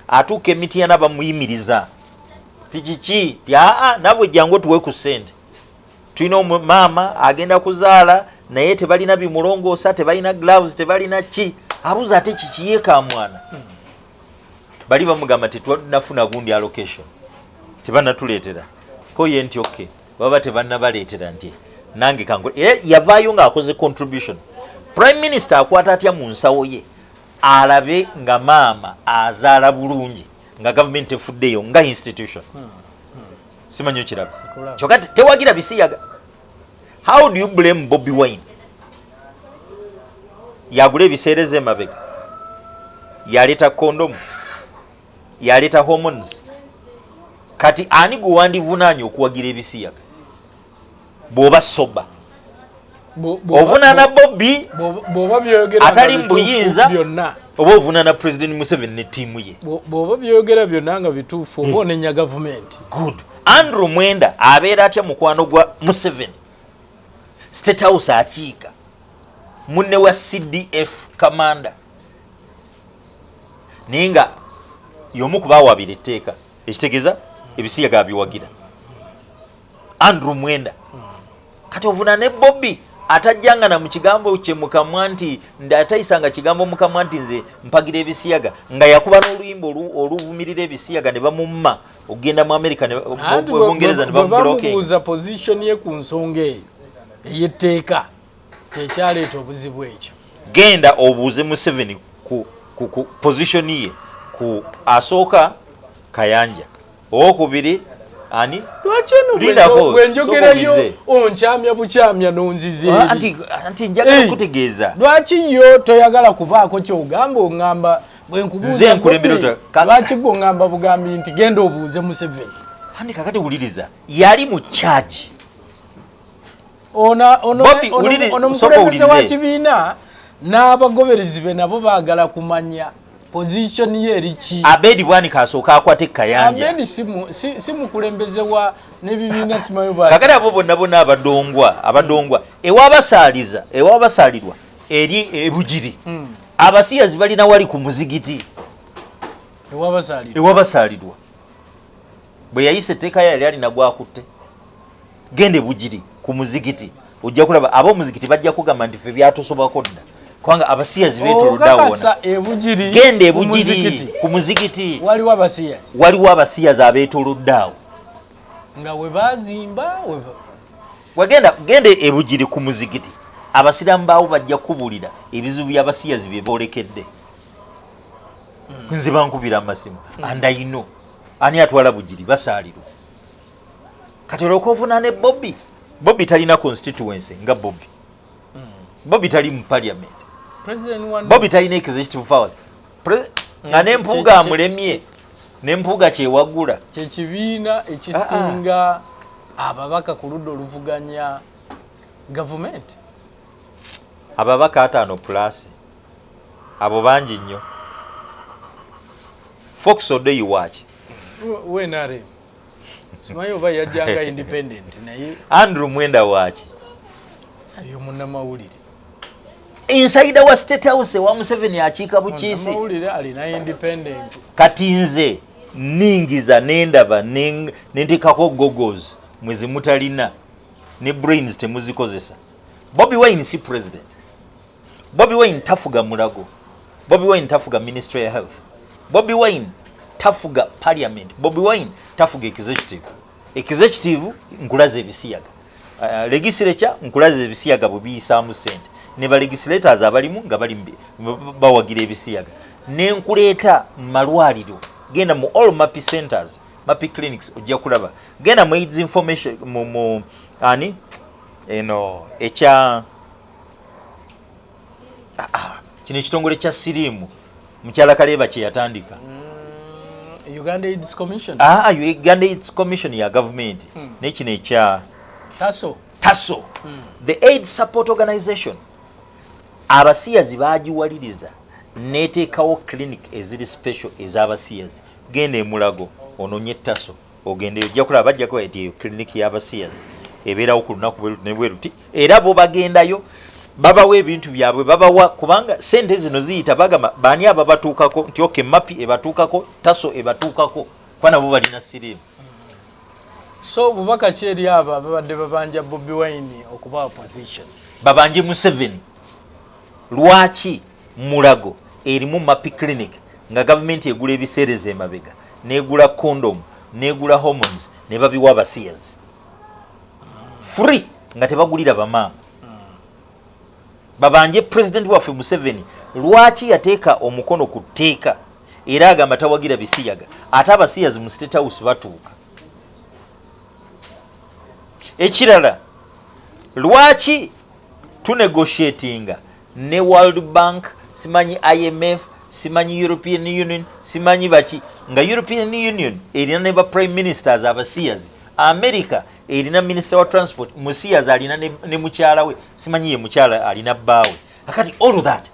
atuuka Emityana bamuyimiriza tikiki nabwe jangu tuwe ku ssente tulina maama agenda kuzaala naye tebalina bimulongoosa tebalina gloves tebalina ki abuuza ate kikiyeeka mwana bali bamugamba tetunafuna gundi allocation tebanatuleetera ko ye nti okay baba tebannabaleetera nti nange kango yavaayo ng'akoze contribution prime minister akwata atya mu nsawo ye alabe nga maama azaala bulungi nga gavumenti efuddeyo nga institution simanyi okiraba kyokka tewagira bisiyaga. How do you blame Bobi Wine? Yagula ebiseereza emabega yaleeta condom yaleeta hormones kati ani gwe wandivunaanya okuwagira ebisiyaga bw'oba soba ovunaana Bobi atali mu buyinza oba ovunaana President Museveni ne ttiimu ye bw'oba byogera byonna nga bituufu oba onenya gavumenti. Good. Andrew Mwenda abeera atya mukwano gwa Museveni State House akiika munne wa CDF commander ninga yomu kubawabira etteeka ekitegeeza ebisiyaga biwagira Andrew Mwenda kati ovuna ne Bobi atajjangana mu kigambo kye mukamwa nti ndatayisanga kigambo mukamwa nti nze mpagira ebisiyaga nga yakuba n'oluyimba oluvumirira ebisiyaga ne bamumma ogenda mu America ne Bungereza ne bamubloke bamubuuza position ye ku nsonga eyo ey'etteeka tekyaleeta obuzibu ekyo. Genda obuuze Museveni ku position ye ku asooka Kayanja owokubiri ani lwaki eno bwenjogerayo onkyamya bukyamya n'onzize anti njagala kutegeeza lwaki yo toyagala kubaako kyogamba oŋŋamba bwenkubuuza lwaki gwe oŋŋamba bugambi nti genda obuuze Museveni andi kakati wuliriza yali mu charge ono mukulembeze wa kibiina n'abagoberezi be nabo baagala kumanya position ye eriki. Abedi Bwanika asooka akwate Kayanja. Abedi si mukulembeze wa n'ebibiina simayo bati. Kakati abo bonna abadongwa ewabasalirwa eri ebujiri. Abasiyazi balina wali ku muzigiti. Ewabasalirwa. Bwe yayise etteeka yali alina gwakutte. Gende bujiri ku muzigiti. Ojja kulaba ab'omuzigiti bajja kugamba nti ffe byatusobako dda. Kwanga abasiyazi beetoloddaawona genda ebujiri ku muzigiti waliwo abasiyazi abeetoloddaawo nga we baazimba genda ebujiri ku muzigiti abasiraamu baawo bajja kubuulira ebizibu by'abasiyazi bye boolekedde nze bankubira amasimu andayino ani atwala bujiri basaalirwa kati olwokuvunaane Bobi talina constituency nga Bobi Bobby tali mu parliament. President one. Bobby talina executive powers. Nga n'empuuga amulemye n'empuuga kyewagula. Kye kibiina ekisinga ababaka ku ludda oluvuganya gavumenti. Ababaka 5 plus. Abo bangi nnyo. Fox Odeyi waaki. Wenare. Simanyi oba yajjanga independent naye. Andrew Mwenda waaki. Ayo munnamawulire. Inside wa State House wa Museveni akiika bukiisi. Munnamawulire alina independent. Kati nze ningiza nendaba nentekako goggles mwezi mutalina ne brains temuzikozesa. Bobi Wine si president. Bobi Wine tafuga mulago. Bobi Wine tafuga Ministry of Health. Bobi Wine tafuga parliament. Bobi Wine tafuga executive. Executive nkulaze ebisiyaga. Legislature nkulaze ebisiyaga bubiyisaamu sente. Ne ba legislators abalimu nga bali bawagira ebisiyaga. Ne nkuleeta malwaliro. Genda mu all mapi centers, mapi clinics ojja kulaba. Genda mu AIDS information mu ani echa kino ekitongole kya sirimu mukyala Kaleba kye yatandika. Uganda AIDS Commission. Uganda AIDS Commission ya government. Nekino ekya TASO. The AIDS Support Organization. Abasiyazi bagiwaliriza neteekawo clinic eziri special ez'abasiyazi. Genda e Mulago ononye TASO ogende ojja kulaba bajja kuba eti clinic y'abasiyazi ebeerawo ku lunaku bweruti era bo bagendayo babawa ebintu byabwe babawa kubanga sente zino ziyita bagamba baani aba batuukako nti oke mapi ebatuukako TASO ebatuukako kwa nabo balina sirimu. So bubaka ki eri abo ababadde babanja Bobi Wine okuba opposition? Babanje Museveni lwaki Mulago erimu mapi clinic nga government egula ebiseereza emabega negula condom negula hormones ne babiwa abasiyazi free nga tebagulira bamaama. Babanje president waffe Museveni lwaki yateeka omukono ku tteeka era agamba tawagira bisiyaga ate abasiyazi mu State House batuuka. Ekirala lwaki tunegotiatinga ne World Bank simanyi IMF simanyi European Union simanyi baki nga European Union erina ne ba prime ministers abasiyazi. America erina minister wa transport musiyazi alina ne mukyala we simanyi ye mukyala alina bbaawe. Akati all of that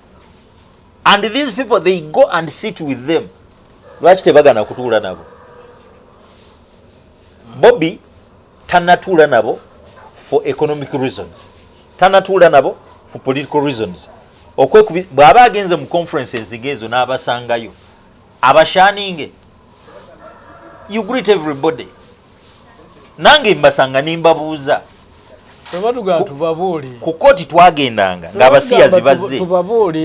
and these people they go and sit with them. Lwaki tebagana kutuula nabo? Bobby tanatuula nabo for economic reasons. Tanatuula nabo for political reasons. Bw'aba agenze mu conferences ngezo n'abasangayo abashaninge you greet everybody. Nange mbasanga nimbabuuza ku kooti twagendanga ng'abasiyazi bazze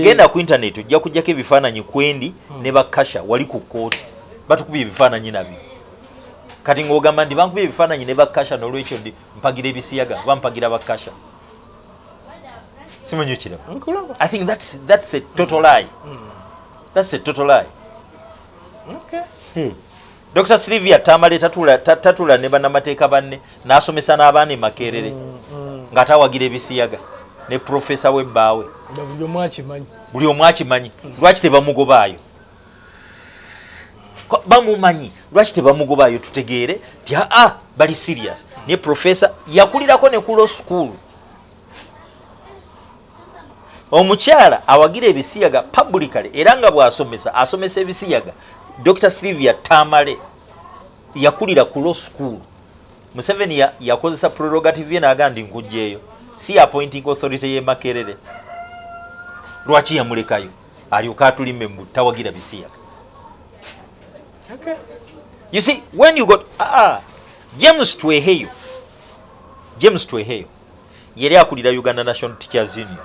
genda ku internet ojja kujjako ebifaananyi kwendi ne bakasha wali ku kooti batukubye ebifaananyi nabyo. Kati ng'ogamba nti bankubye ebifaananyi ne bakasha n'olwekyo ndi mpagira ebisiyaga bampagira bakasha. Simanyi kiraba. I think that's a total lie. That's a total lie. Okay. Hey. Dr. Sylvia Tamale tatula ne bannamateeka banne n'asomesa n'abaana Makerere nga tawagira ebisiyaga ne profesa we bbaawe. Buli omu akimanyi. Lwaki tebamugobaayo? Bamumanyi. Lwaki tebamugobaayo tutegeere ti bali serious. Ne profesa yakulirako ne ku law school. Omukyala awagira ebisiyaga publicly era nga bw'asomesa ebisiyaga. Dr. Sylvia Tamale yakulira ku law school. Museveni yakozesa prerogative ye n'agamba ndi nkujjeeyo. Si appointing authority ye Makerere. Lwaki yamulekayo? Alyoka atulime mbu tawagira bisiyaga. Okay. You see, when you got James Tweheyo yeri akulira Uganda National Teachers Union.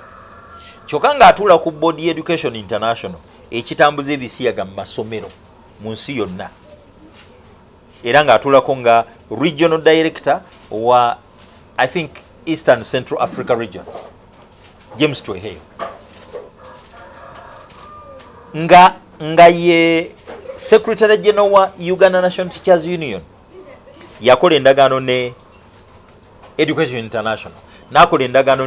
Kyokka ng'atuula ku Body Education International ekitambuza ebisiyaga mu masomero mu nsi yonna. Era ng'atuulako nga regional director wa I think Eastern Central Africa region. James Tweheyo. Nga ye Secretary General wa Uganda National Teachers Union yakola endagaano ne Education International. n'akola endagaano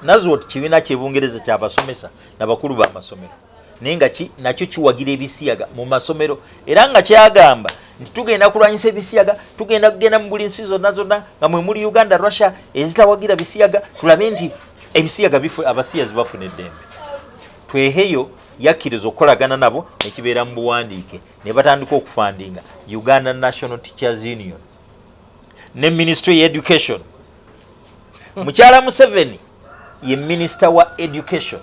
Nazwot kibiina ky'Ebungereza ky'abasomesa n'abakulu b'amasomero naye nga nakyo kiwagira ebisiyaga mu masomero era nga kyagamba nti tugenda kulwanyisa ebisiyaga tugenda mu buli nsi zonna nga mwe muli Uganda Russia ezitawagira bisiyaga tulabe nti ebisiyaga abasiyazi bafuna eddembe. Tweheyo yakkiriza okukolagana nabo nekibeera mu buwandiike ne batandika okufandinga Uganda National Teachers Union ne Ministry of Education. Mukyala Museveni ye Minister wa Education.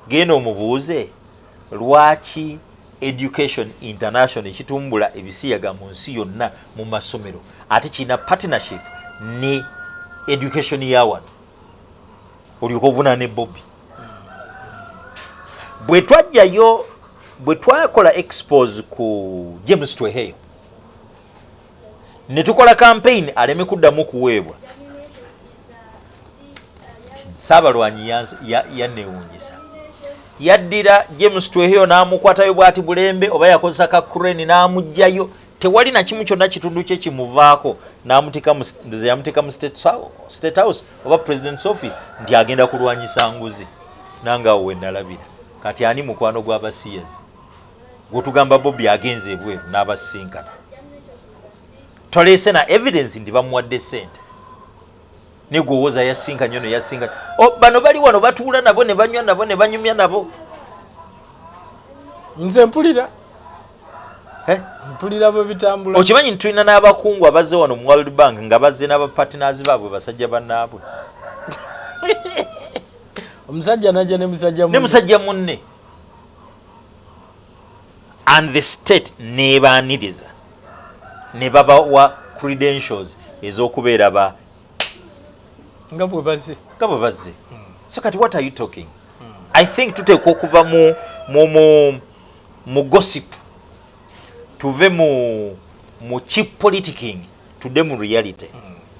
Genda omubuuze lwaki Education International ekitumbula ebisiyaga mu nsi yonna mu masomero ate kina partnership ne Education ya wano olyoka ovuna ne Bobby. Bwe twakola expose ku James Tweheyo ne tukola campaign aleme kuddamu kuweebwa, Saabalwanyi yanneewuunyisa. Yaddira James Tweheyo n'amukwatayo bw'ati bulembe oba yakozesa ka crane n'amugjayo tewali na kimu kyonna kitundu kye kimuvaako n'amuteeka mu State House oba President's Office nti agenda kulwanyisa nguzi. Nange awo we nalabira kati ani mukwano gw'abasiyazi gwotugamba Bobby agenze ebweru n'abasinkana toleese na evidence nti bamuwadde ssente negwowoza yasinkanye ono yasinkanye bano bali wano batuula nabo ne banywa nabo ne banyumya nabo. Nze mpulira bwe bitambula. Okimanyi tulina n'abakungu abazze wano mu World Bank nga bazze n'abapartners baabwe basajja bannaabwe. Omusajja najja ne musajja munne. And the state nebaaniriza ne babawa credentials ez'okubeera ba nga bwe bazze. So kati what are you talking? I think tuteekwa okuva mu gossip tuve mu cheap politicking tudde mu reality.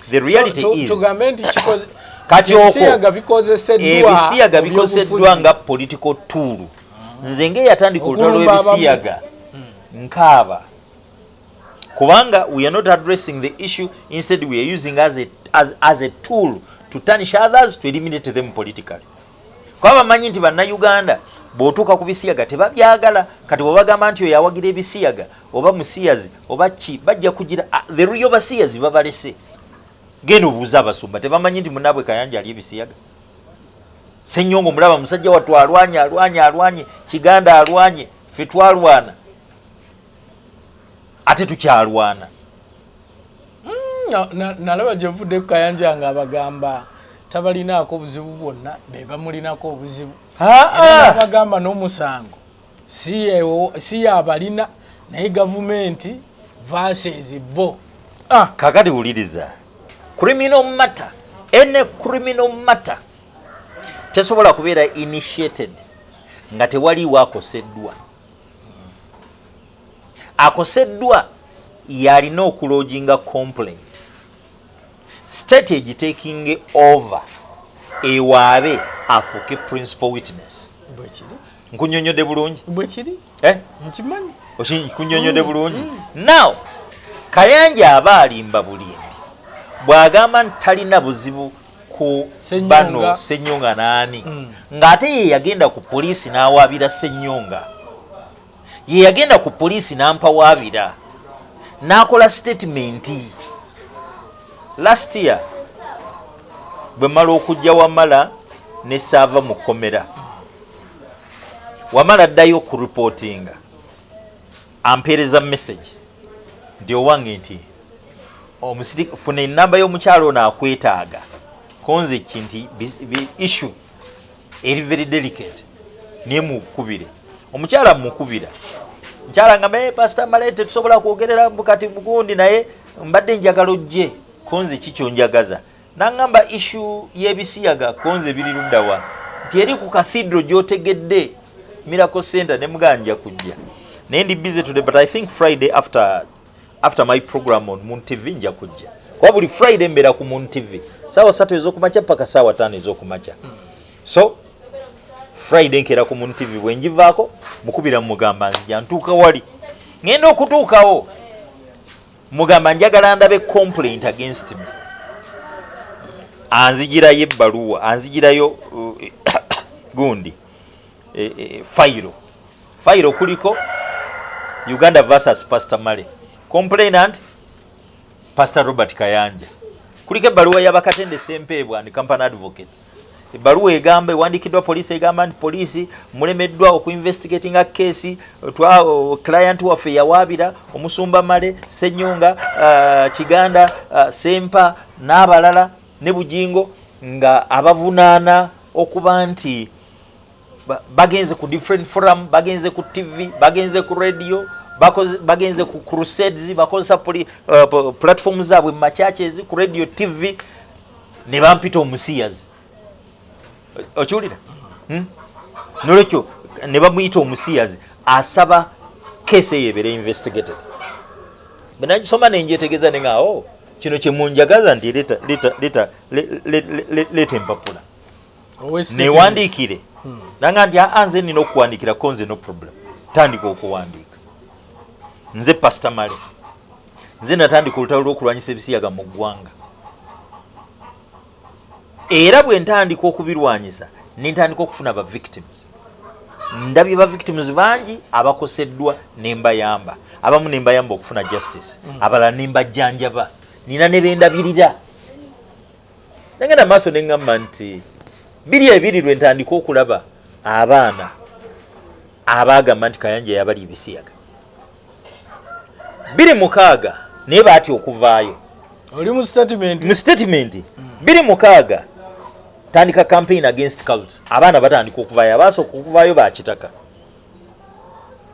The reality is tugambe nti kati ebisiyaga bikozeddwa nga political tool. Nze ng'eyatandika olutalo lw'ebisiyaga nkaaba kubanga we are not addressing the issue, instead we are using as a tool to tarnish others, to eliminate them politically. Kwa bamanyi nti bannayuganda bw'otuuka ku bisiyaga tebabyagala kati bw'obagamba nti oyo awagira ebisiyaga oba musiyazi oba ki bajja kugira the real basiyazi babalese. Genda obuuza abasumba tebamanyi nti munaabwe Kayanja ali ebisiyaga. Ssenyongo mulaba musajja wattu alwanye Kiganda alwanye ffe twalwana ate tukyalwana. Nalaba gye nvudde ku Kayanja nga abagamba tabalinaako obuzibu bwonna be bamulinako obuzibu. Era abagamba n'omusango si yabalina naye gavumenti versus bo. Kakati wuliriza criminal matter tesobola kubeera initiated nga tewaliwo akoseddwa yalina okulojinga complaint state egitaking over ewaabe afuuke principal witness. Nkunyonyodde bulungi nkimanyi kunyonyodde bulungi. Now Kayanja aba alimba bulimbi bw'agamba nti talina buzibu ku bano Ssenyonga n'ani ng'ate ye yagenda ku poliisi n'awaabira Ssenyonga, ye yagenda ku poliisi n'ampawaabira n'akola statement. Last year bwe mala okujja Wamala ne saava mu kkomera, Wamala addayo ku reportinga ampeereza message nti owange nti funa ennamba y'omukyalo ono akwetaaga konze kinti issue eri very delicate niye mukubire. Omukyala mukubira mukyala ngamba Pastor Malete tusobola kwogerera bukati bugundi naye mbadde njagala ojje konze kikyonjagaza nangamba issue y'ebisiyaga konze biri luddawa nti eri ku cathedral gy'otegedde Miracle Center ne muganja kujja naye ndi busy today, but I think Friday after my program on Moon TV nja kujja kwa buli Friday mbera ku Moon TV sawa 3 ez'okumakya paka sawa 5 ez'okumakya. So Friday nkera ku Moon TV bwenjivaako mukubira mugamba nzija ntuuka wali ngenda okutuukawo mugamba njagala ndabe complaint against me. anzigirayo ebbaluwa anzigirayo gundi fayiro kuliko Uganda versus Pastor Male complainant Pastor Robert Kayanja kuliko ebbaluwa y'abakatende Sempeebwa and Company Advocates ebbaluwa egamba ewandiikiddwa poliisi egamba nti poliisi mulemeddwa okuinvestigatinga keesi client waffe yawaabira omusumba Male Ssenyonga Kiganda Sempa n'abalala ne Bujingo nga abavunaana okuba nti bagenze ku different forum bagenze ku TV bagenze ku radio bagenze ku crusades bakozesa platforms zaabwe mu churches ku radio TV ne bampita omusiyazi okiwulira nolwekyo ne bamuyita omusiyazi asaba case eyo ebeere investigated benagisoma nenjetegeeza nenga kino kyemunjagaza nti leeta empapula newandiikire nanga nti nze nina okuwandiikira ko nze no problem tandika okuwandiika nze Pastor Male nze natandika olutalo lw'okulwanyisa ebisiyaga mu ggwanga era bwe ntandika okubirwanyisa nentandika okufuna ba victims ndabye ba victims bangi abakoseddwa nembayamba abamu nembayamba okufuna justice abalala nembajjanjaba nina ne bendabirira nangenda maaso neŋŋamba nti biri ebiri lwe ntandika okulaba abaana abaagamba nti Kayanja yabali ebisiyaga 26 naye baatya okuvaayo oli mu statement 26 tandika campaign against cults abaana batandika okuvaayo abasooka okuvaayo bakitaka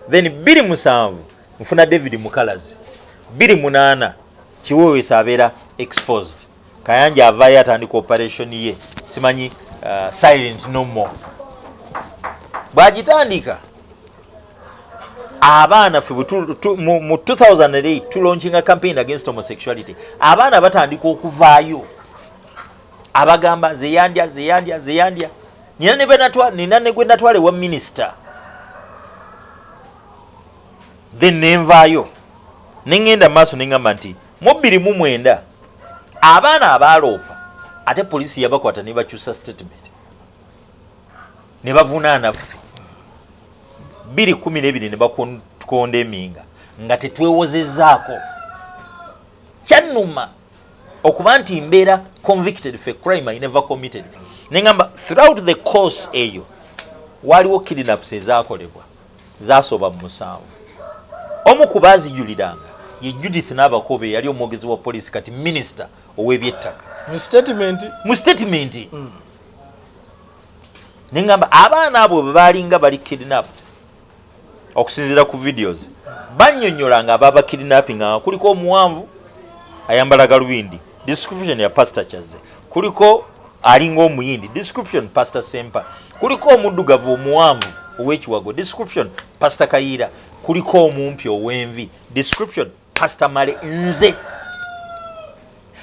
then 27 nfuna David Mukalazi 28 Kiweweesa abeera exposed Kayanja avaayo atandika operation ye simanyi silent no more bwagitandika abaana ffe mu 2008 tulaunchinga campaign against homosexuality abaana batandika okuvaayo abagamba zeyandya nina ne gwe natwale wa minister then nenvaayo nengenda maaso neŋŋamba nti mu 2009 abaana abaloopa ate poliisi yabakwata ne bakyusa statement ne bavunaana ffe 2012 ne bakondemminga nga tetwewozezaako kyannuma okuba nti mbeera convicted for a crime I never committed neŋŋamba throughout the course eyo waliwo kidnaps ezaakolebwa zaasoba 7 omu ku baazijuliranga ye Judith Nabakobe yali omwogezi wa poliisi kati minister ow'ebyettaka mu statement neŋŋamba abaana abo bwe baalinga bali kidnapped okusinziira ku videos bannyonnyola nga ababa kidnapping nga kuliko omuwanvu ayambala galubindi description ya Pastor Chaze kuliko alinga omuyindi description Pastor Sempa kuliko omuddugavu omuwanvu ow'ekiwago description Pastor Kayira kuliko omumpi ow'envi description Pastor Male nze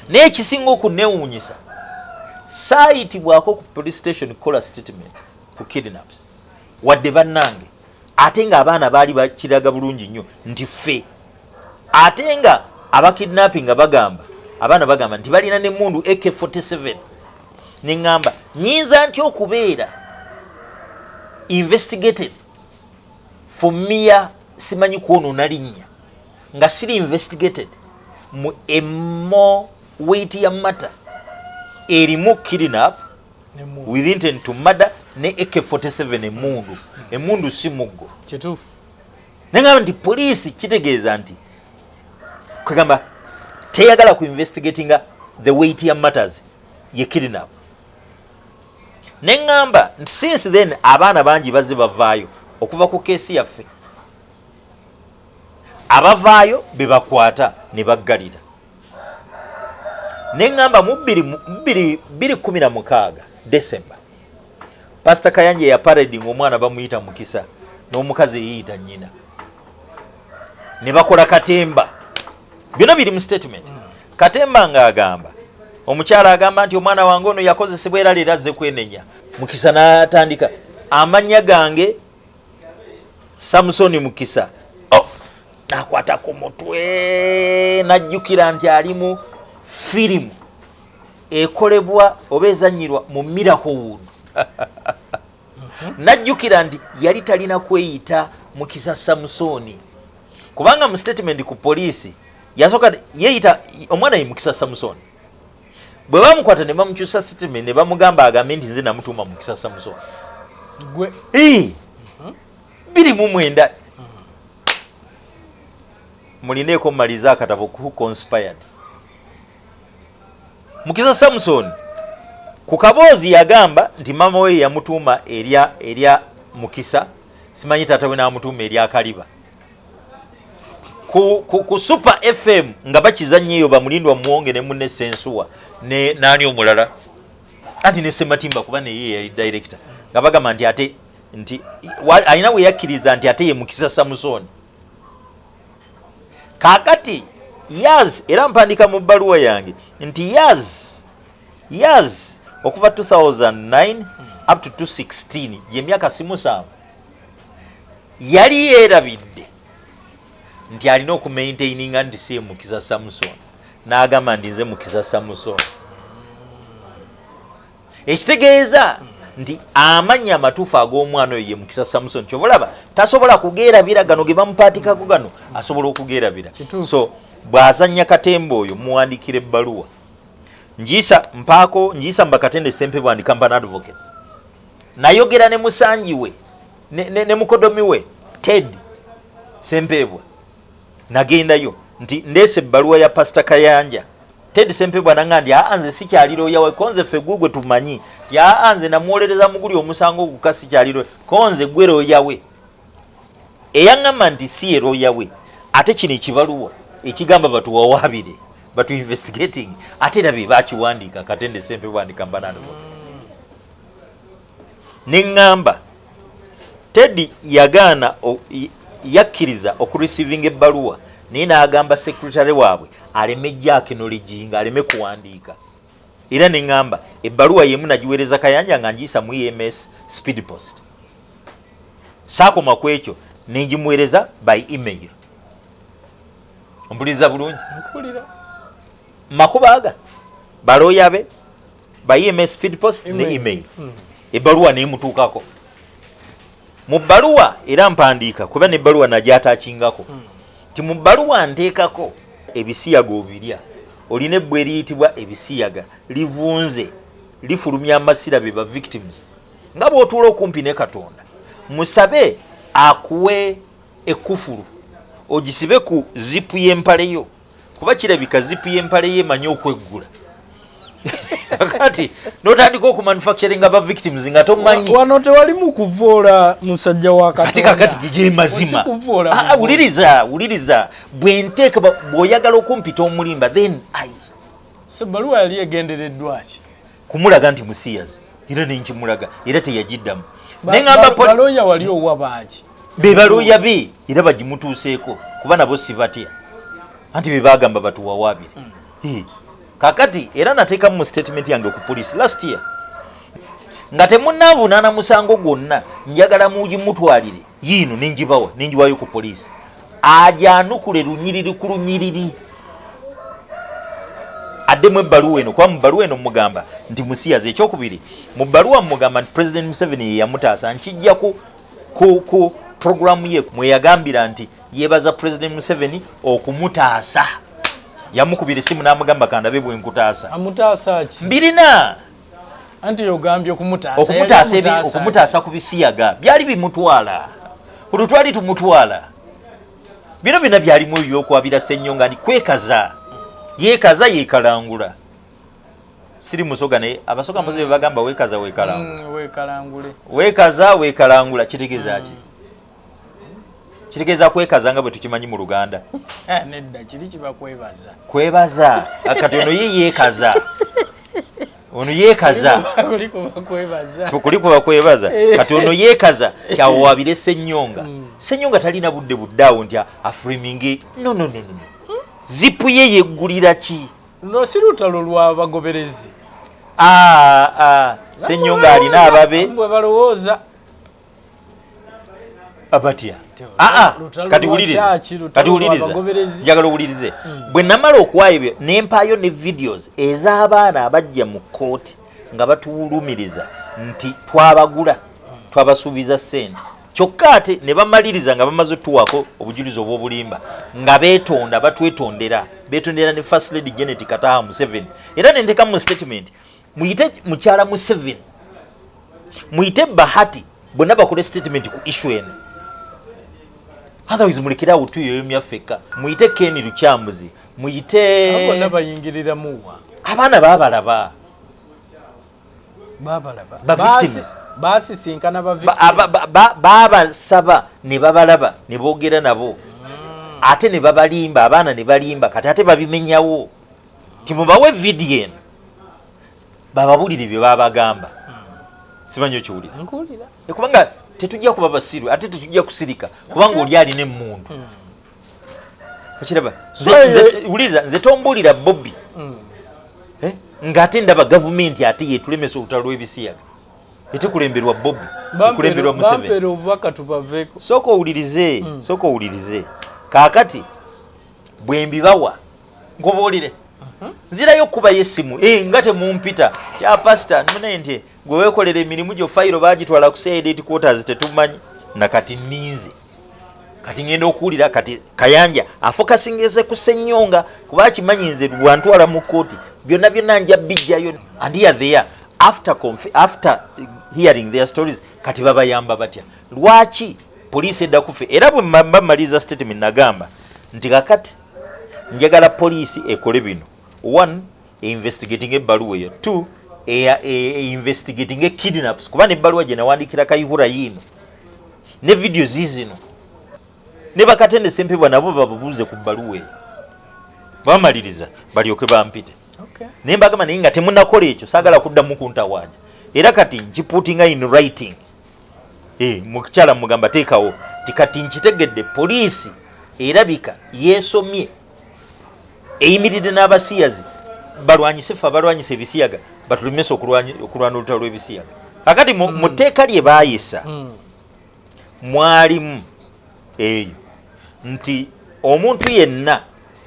naye ekisinga okuneewuunyisa saayitibwako ku police station kola statement ku kidnaps wadde bannange ate nga abaana baali bakiraga bulungi nnyo nti ffe ate nga abakidnapping bagamba abaana bagamba nti balina n'emmundu AK47 neŋŋamba nyinza nti okubeera investigated for mere simanyi kwonoona linnya nga siri investigated mu emo weight ya matter erimu kidnap with intent to murder ne AK47 emundu si muggo kituufu neŋŋamba nti poliisi kitegeeza nti kwegamba teyagala ku investigatinga the weight ya matters ye kidnap neŋŋamba nti since then abaana bangi bazze bavaayo okuva ku keesi yaffe abavaayo be bakwata ne baggalira neŋŋamba mu 2016 December Pastor Kayanja ya parading omwana bamuyita Mukisa n'omukazi yeyita nnyina ne bakola katemba byonna biri mu statement katemba ng'agamba omukyala agamba nti omwana wange ono yakozesebwa era leero azze kwenenya Mukisa n'atandika amannya gange Samsoni Mukisa n'akwata ku mutwe n'ajjukira nti ali mu firimu ekolebwa oba ezanyirwa mu Miracle Wood. Najjukira nti yali talina kweyita Mukisa Samusoni kubanga mu statement ku poliisi yasoka yeeyita omwana ye Mukisa Samusoni. Bwe bamukwata ne bamukyusa statement ne bamugamba agambe nti nze namutuuma Mukisa Samusoni. Gwe. Biri mu mwenda. Mulineeko mmaliza akatabo ku conspired. Mukisa Samusoni ku kaboozi yagamba nti mama we yamutuuma erya Mukisa, simanyi taata we n'amutuuma erya Kaliba. Ku Super FM nga bakizannyo eyo bamulindwa muwonge ne munne Sensuwa ne nani omulala anti ne Sematimba kuba naye yali director nga bagamba nti ate nti alina we yakkiriza nti ate ye Mukisa Samusoni. Kakati Yaz era mpandika mu bbaluwa yange nti Yaz okuva 2009 up to 2016 y'emyaka simusanvu yali yeerabidde nti alina okumaintaininga nti si Mukisa Samusoni n'agamba nti nze Mukisa Samusoni. Ekitegeeza nti amannya amatuufu ag'omwana oyo ye Mukisa Samusoni kyova olaba tasobola kugeerabira gano ge bamupaatikako gano asobola okugeerabira. So bw'azannya katemba oyo muwandikira ebbaluwa njiisa Mbakatende Ssempebwa and Company Advocates nayogera ne musanji we ne mukodomi we Ted Ssempebwa nagendayo nti ndeese ebbaluwa ya Pastor Kayanja. Ted Ssempebwa nanga ndi nze sikyaliro yawe konze ffe gugwe tumanyi nze namwolereza muguli omusango ogukasi sikyaliro konze gwero yawe eyaŋŋamba nti si ero yawe ate kino ekibaluwa ekigamba batuwawaabire batu investigating ate era be bakiwandiika Katende Ssempebwa and Company Advocates. Neŋŋamba Ted yagaana yakkiriza okureceiving ebbaluwa naye n'agamba secretary waabwe aleme Jack knowledge nga aleme kuwandiika. Era neŋŋamba ebbaluwa yemu nagiweereza Kayanja nga ngiisa mu EMS speed post. Saakoma ku ekyo nengimuweereza by email. Ompuliriza bulungi? Mpulira. Makuba aga balooya be by EMS speed post ne email. Ebbaluwa neemutuukako. Mu bbaluwa era mpandiika kuba n'ebbaluwa nagyataakingako nti mu bbaluwa nteekako ebisiyaga obirya olina ebbwa eriyitibwa ebisiyaga livunze lifulumya amasira be ba victims nga bw'otuula okumpi ne Katonda musabe akuwe ekufulu ogisibe ku zipu y'empale yo kuba kirabika zipu y'empale ye emanyi okweggula kati notandika okumanufacturinga ba victims nga tomanyi wano tewalimu kuvoola musajja wa Katonda kati gige mazima. Wuliriza bwenteeka bw'oyagala okumpita omulimba then sebbaluwa yali egendereddwa ki kumulaga nti musiyazi era nenkimulaga era teyagiddamu balooya wali owa baaki be balooya be era bagimutuuseeko kuba nabo si batya anti be bagamba batuwawaabire. Kakati era nateeka mu statement yange ku police last year nga temunaavunaana musango gwonna njagala mugimutwalire yiino ningibawa ningiwayo ku police ajanukule lunyiriri ku lunyiriri addemu ebbaluwa eno kuba mu bbaluwa eno mugamba nti musiyazi. Ekyokubiri mu bbaluwa mugamba nti President Museveni ye yamutaasa nkijja ku programu ye mweyagambira nti yeebaza President Museveni okumutaasa. Yamukubira essimu n'amugamba kandabe bwe nkutaasa. Amutaasa ki? Mbirina. Anti yogambye okumutaasa ku bisiyaga byali bimutwala. Olutwali tumutwala. Bino bina byalimu ebyokwabira Ssennyonga ni kwekaza. Yeekaza yeekalangula. Siri musoga naye abasoga mpozi be bagamba weekaza weekalangula. Weekalangule. Weekaza weekalangula kitegeeza ki? Kitegeeza kwekaza nga bwe tukimanyi mu Luganda. Nedda kiri kiba kwebaza. Kwebaza. Kati ono ye yeekaza. Ono yeekaza. Kulikuba kwebaza. Kati ono yeekaza kyawaabire Ssennyonga. Ssennyonga talina budde buddaawo nti afreminge. No. Zipu ye yeggulira ki? No si lutalo lw'abagoberezi. Ssennyonga alina ababe. Bwe balowooza. abatya kati ulirize njagala owulirize bwe namala okuwaayo ebyo nempaayo ne videos ez'abaana abajja mu kooti nga batuwulumiriza nti twabagula twabasuubiza ssente kyokka ate ne bamaliriza nga bamaze otuwako obujulizi obw'obulimba nga beetonda batwetondera ne First Lady Janet Kataha Museveni era nenteka mu statement muyite mukyala Museveni muyite Bahati bonna bakole statement ku issue eno otherwise mulekerawo tuyo myafeka muyite Ken Lukyambuzi muyite bonna bayingirira muwa abaana babalaba basisinkana babasaba ne babalaba ne boogera nabo ate ne babalimba abaana ne balimba kati ate babimenyawo timubawe video eno bababulire bye babagamba simanyi okiwulira kubanga tetujja kuba basiru ate tetujja kusirika kubanga oli alina emmundu okiraba wuliriza nze tombulira Bobby ng'ate ndaba gavumenti ate yetulemesa olutalo lw'ebisiyaga etekulemberwa Bobby ekulemberwa Museveni sooka owulirize kaakati bwe mbibawa ngobaolire nzirayo okubayo essimu nga temumpita kya pasita naye nti gwe weekolera emirimu gyo fayiro baagitwala ku CID quarters tetumanyi nakati nninze kati ngenda okuwulira kati Kayanja afokasingeze ku Ssenyonga kuba kimanyi nze lwantwala mu kooti byonna byonna nja bijjayo and here they are after hearing their stories kati babayamba batya lwaki poliisi edda kufe era bwe mbamaliza statement nagamba nti kakati njagala poliisi ekole bino 1 investigating ebbaluwa eyo 2 investigating kidnaps kuba nebbaluwa gye nawandikira Kayihura yino ne video zizino ne bakatende Ssempebwa nabo babuuze ku bbaluwa eyo bamaliriza balyoke bampite naye mbagamba naye nga temunakola ekyo saagala kuddamu kuntawaanya era kati nkipuutinga in writing mukyala mugamba teekawo tikati nkitegedde poliisi erabika yeesomye eyimiridde n'abasiyazi balwanyise ffe abalwanyisa ebisiyaga batulemesa okulwana olutalo lw'ebisiyaga kakati mu tteeka lye baayisa mwalimu eyo nti omuntu yenna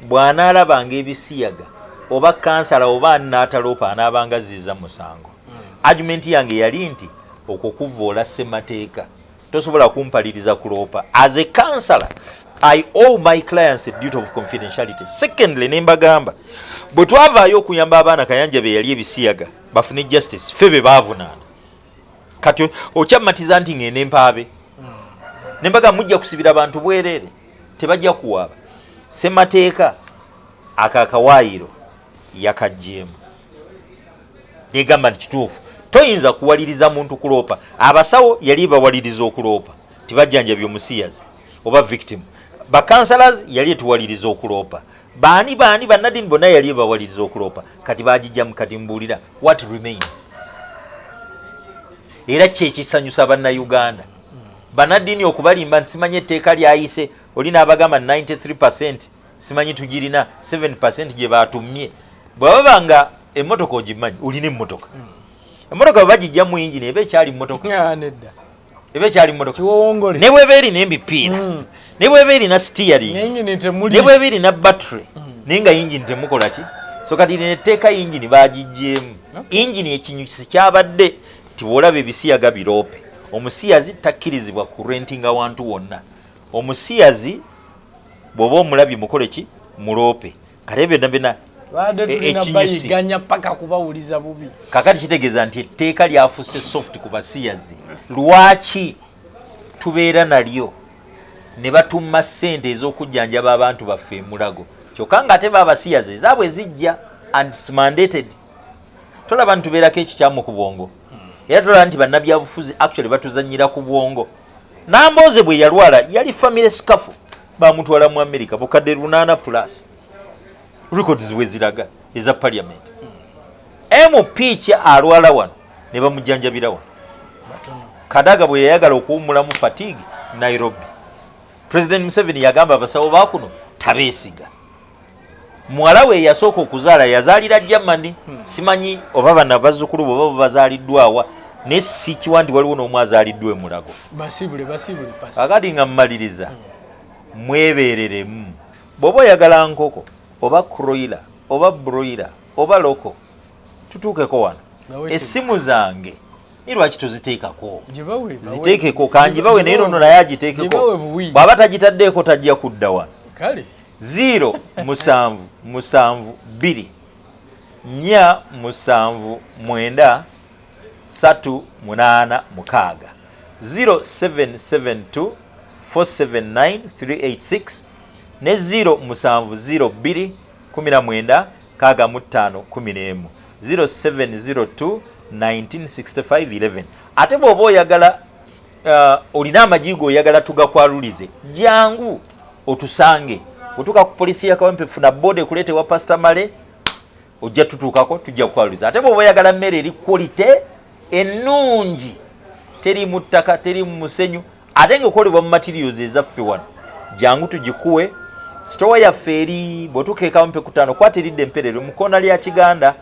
bw'anaalabanga ebisiyaga oba kansala oba anaataloopa anaabanga azizza musango argument yange yali nti okwo kuvoola ssemateeka tosobola kumpaliriza kuloopa as a counselor I owe my clients a duty of confidentiality. Secondly nembagamba bwe twavaayo okuyamba abaana Kayanja be yali ebisiyaga bafune justice febe baavunaana kati okyamatiza nti ngende mpaabe nembaga mujja kusibira abantu bwereere tebajja kuwaaba ssemateeka akakawaayiro yakajjeemu negamba nti kituufu toyinza kuwaliriza muntu kuloopa abasawo yali bawaliriza okuloopa tibajjanjabye omusiyazi oba victim bakansalas yali etuwaliriza okuloopa baani bannadini bonna yali bawaliriza okuloopa kati bagijjamu kati mbuulira what remains era kyekisanyusa bannayuganda bannadini okubalimba nti simanyi etteeka lyayise oli n'abagamba 93% simanyi tugirina 7% gye batumye bwebaba nga emmotoka ogimanyi olina emmotoka emmotoka bwe bagijjamu yingini eba ekyali mmotoka eba ekyali mmotoka ne bweba erina embipiira ne bweba erina steering ne bweba erina battery naye nga yingini temukola ki so kati netteeka yingini bagijjeemu yingini ekinyusi kyabadde tiwolaba ebisiyaga biroope omusiyazi takkirizibwa ku rentinga wantu wonna omusiyazi bw'oba omulabye mukole ki muloope kale byonna byonna bayiganya paka kubawuliza bubi kakati kitegeeza nti etteeka lyafuuse soft ku basiyazi lwaki tubeera nalyo ne batumma ssente ez'okujjanjaba abantu baffe emulago kyokka nga ate baabasiyazi ezaabwe zijja and mandated tolaba ntubeerako ekikyamu ku bwongo era tolaba nti bannabyabufuzi actually batuzanyira ku bwongo Nambooze bwe yalwala yali family scafu bamutwala mu America bukadde 8+ records weziraga eza parliament MP kya alwala wano ne bamujjanjabira wano Kadaga bwe yayagala okuwumulamu fatigue Nairobi President Museveni yagamba abasawo bakuno tabeesiga muwala we yasooka okuzaala yazaalira Germany simanyi oba bana bazzukulu bo bazaaliddwawa ne si kiwandi waliwo n'omwazi aliddwe mulago basibule pastor akati nga mmaliriza mwebereremu bw'oba oyagala nkoko oba kroila oba broila oba loko tutuukeko wano essimu zange ni lwaki toziteekako ziteekeko kanjibawe naye nono naye agiteekeko bw'aba tagitaddeeko tajja kudda wano kale 0 7 7 2 4 7 9 3 8 6 0772 479 386 ne 0 7 02 19 65 11 0702 1965 ate bw'oba oyagala olina amajigo oyagala tugakwalulize jangu otusange otuka ku polisi ya Kawempe funa bode kulete wa Pastor Male ojja tutuukako tujja kukwaluliza ate bw'oba oyagala mmere eri quality ennungi teri mu ttaka teri mu musenyu ate ng'ekolebwa mu materials ezaffe wano jangu tugikuwe store yaffe eri bw'otuuka e Kawempe ku 5 kwatiridde emperero mu koona lya Kiganda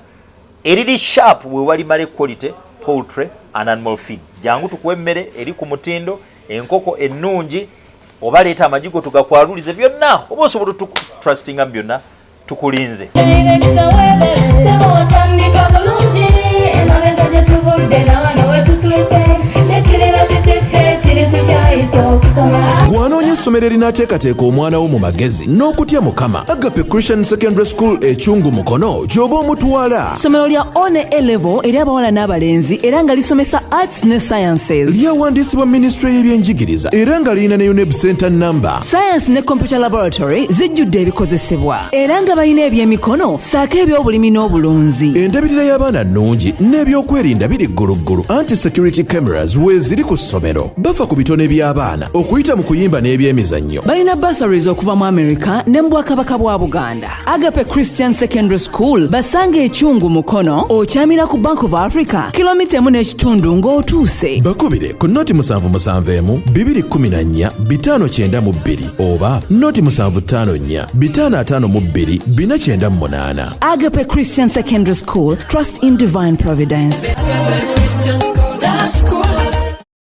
eriri sharp we wali male quality poultry and animal feeds jangu tukuwe emmere eri ku mutindo enkoko ennungi oba leeta amajigo tugakwalulize byonna oba osobola trustinga byonna tukulinze bw'anoonya essomero erinaateekateeka omwana wo mu magezi n'okutya Mukama Agape Christian Secondary School ekyungu Mukono gy'oba omutwala. Ssomero lya one A-level eri abawala n'abalenzi era nga lisomesa arts ne sciences. Lyawandiisibwa Ministry y'ebyenjigiriza era nga lirina ne UNEB Center number. Science ne computer laboratory zijjudde ebikozesebwa era nga balina ebyemikono saako eby'obulimi n'obulunzi. Endabirira y'abaana nnungi n'ebyokwerinda biri gguluggulu anti-security cameras weeziri ku ssomero. Bafa ku bitone by'abaana okuyita mu kuyimba n'ebyemizannyo. Balina bursaries okuva mu America ne mu Bwakabaka bwa Buganda. Agape Christian Secondary School basanga ekyungu Mukono okyamira ku Bank of Africa kilomita 1.5 ng'otuuse. Bakubire ku noti 771 214 592 oba noti 754 552 498. Agape Christian Secondary School, trust in divine providence. Agape Christian School.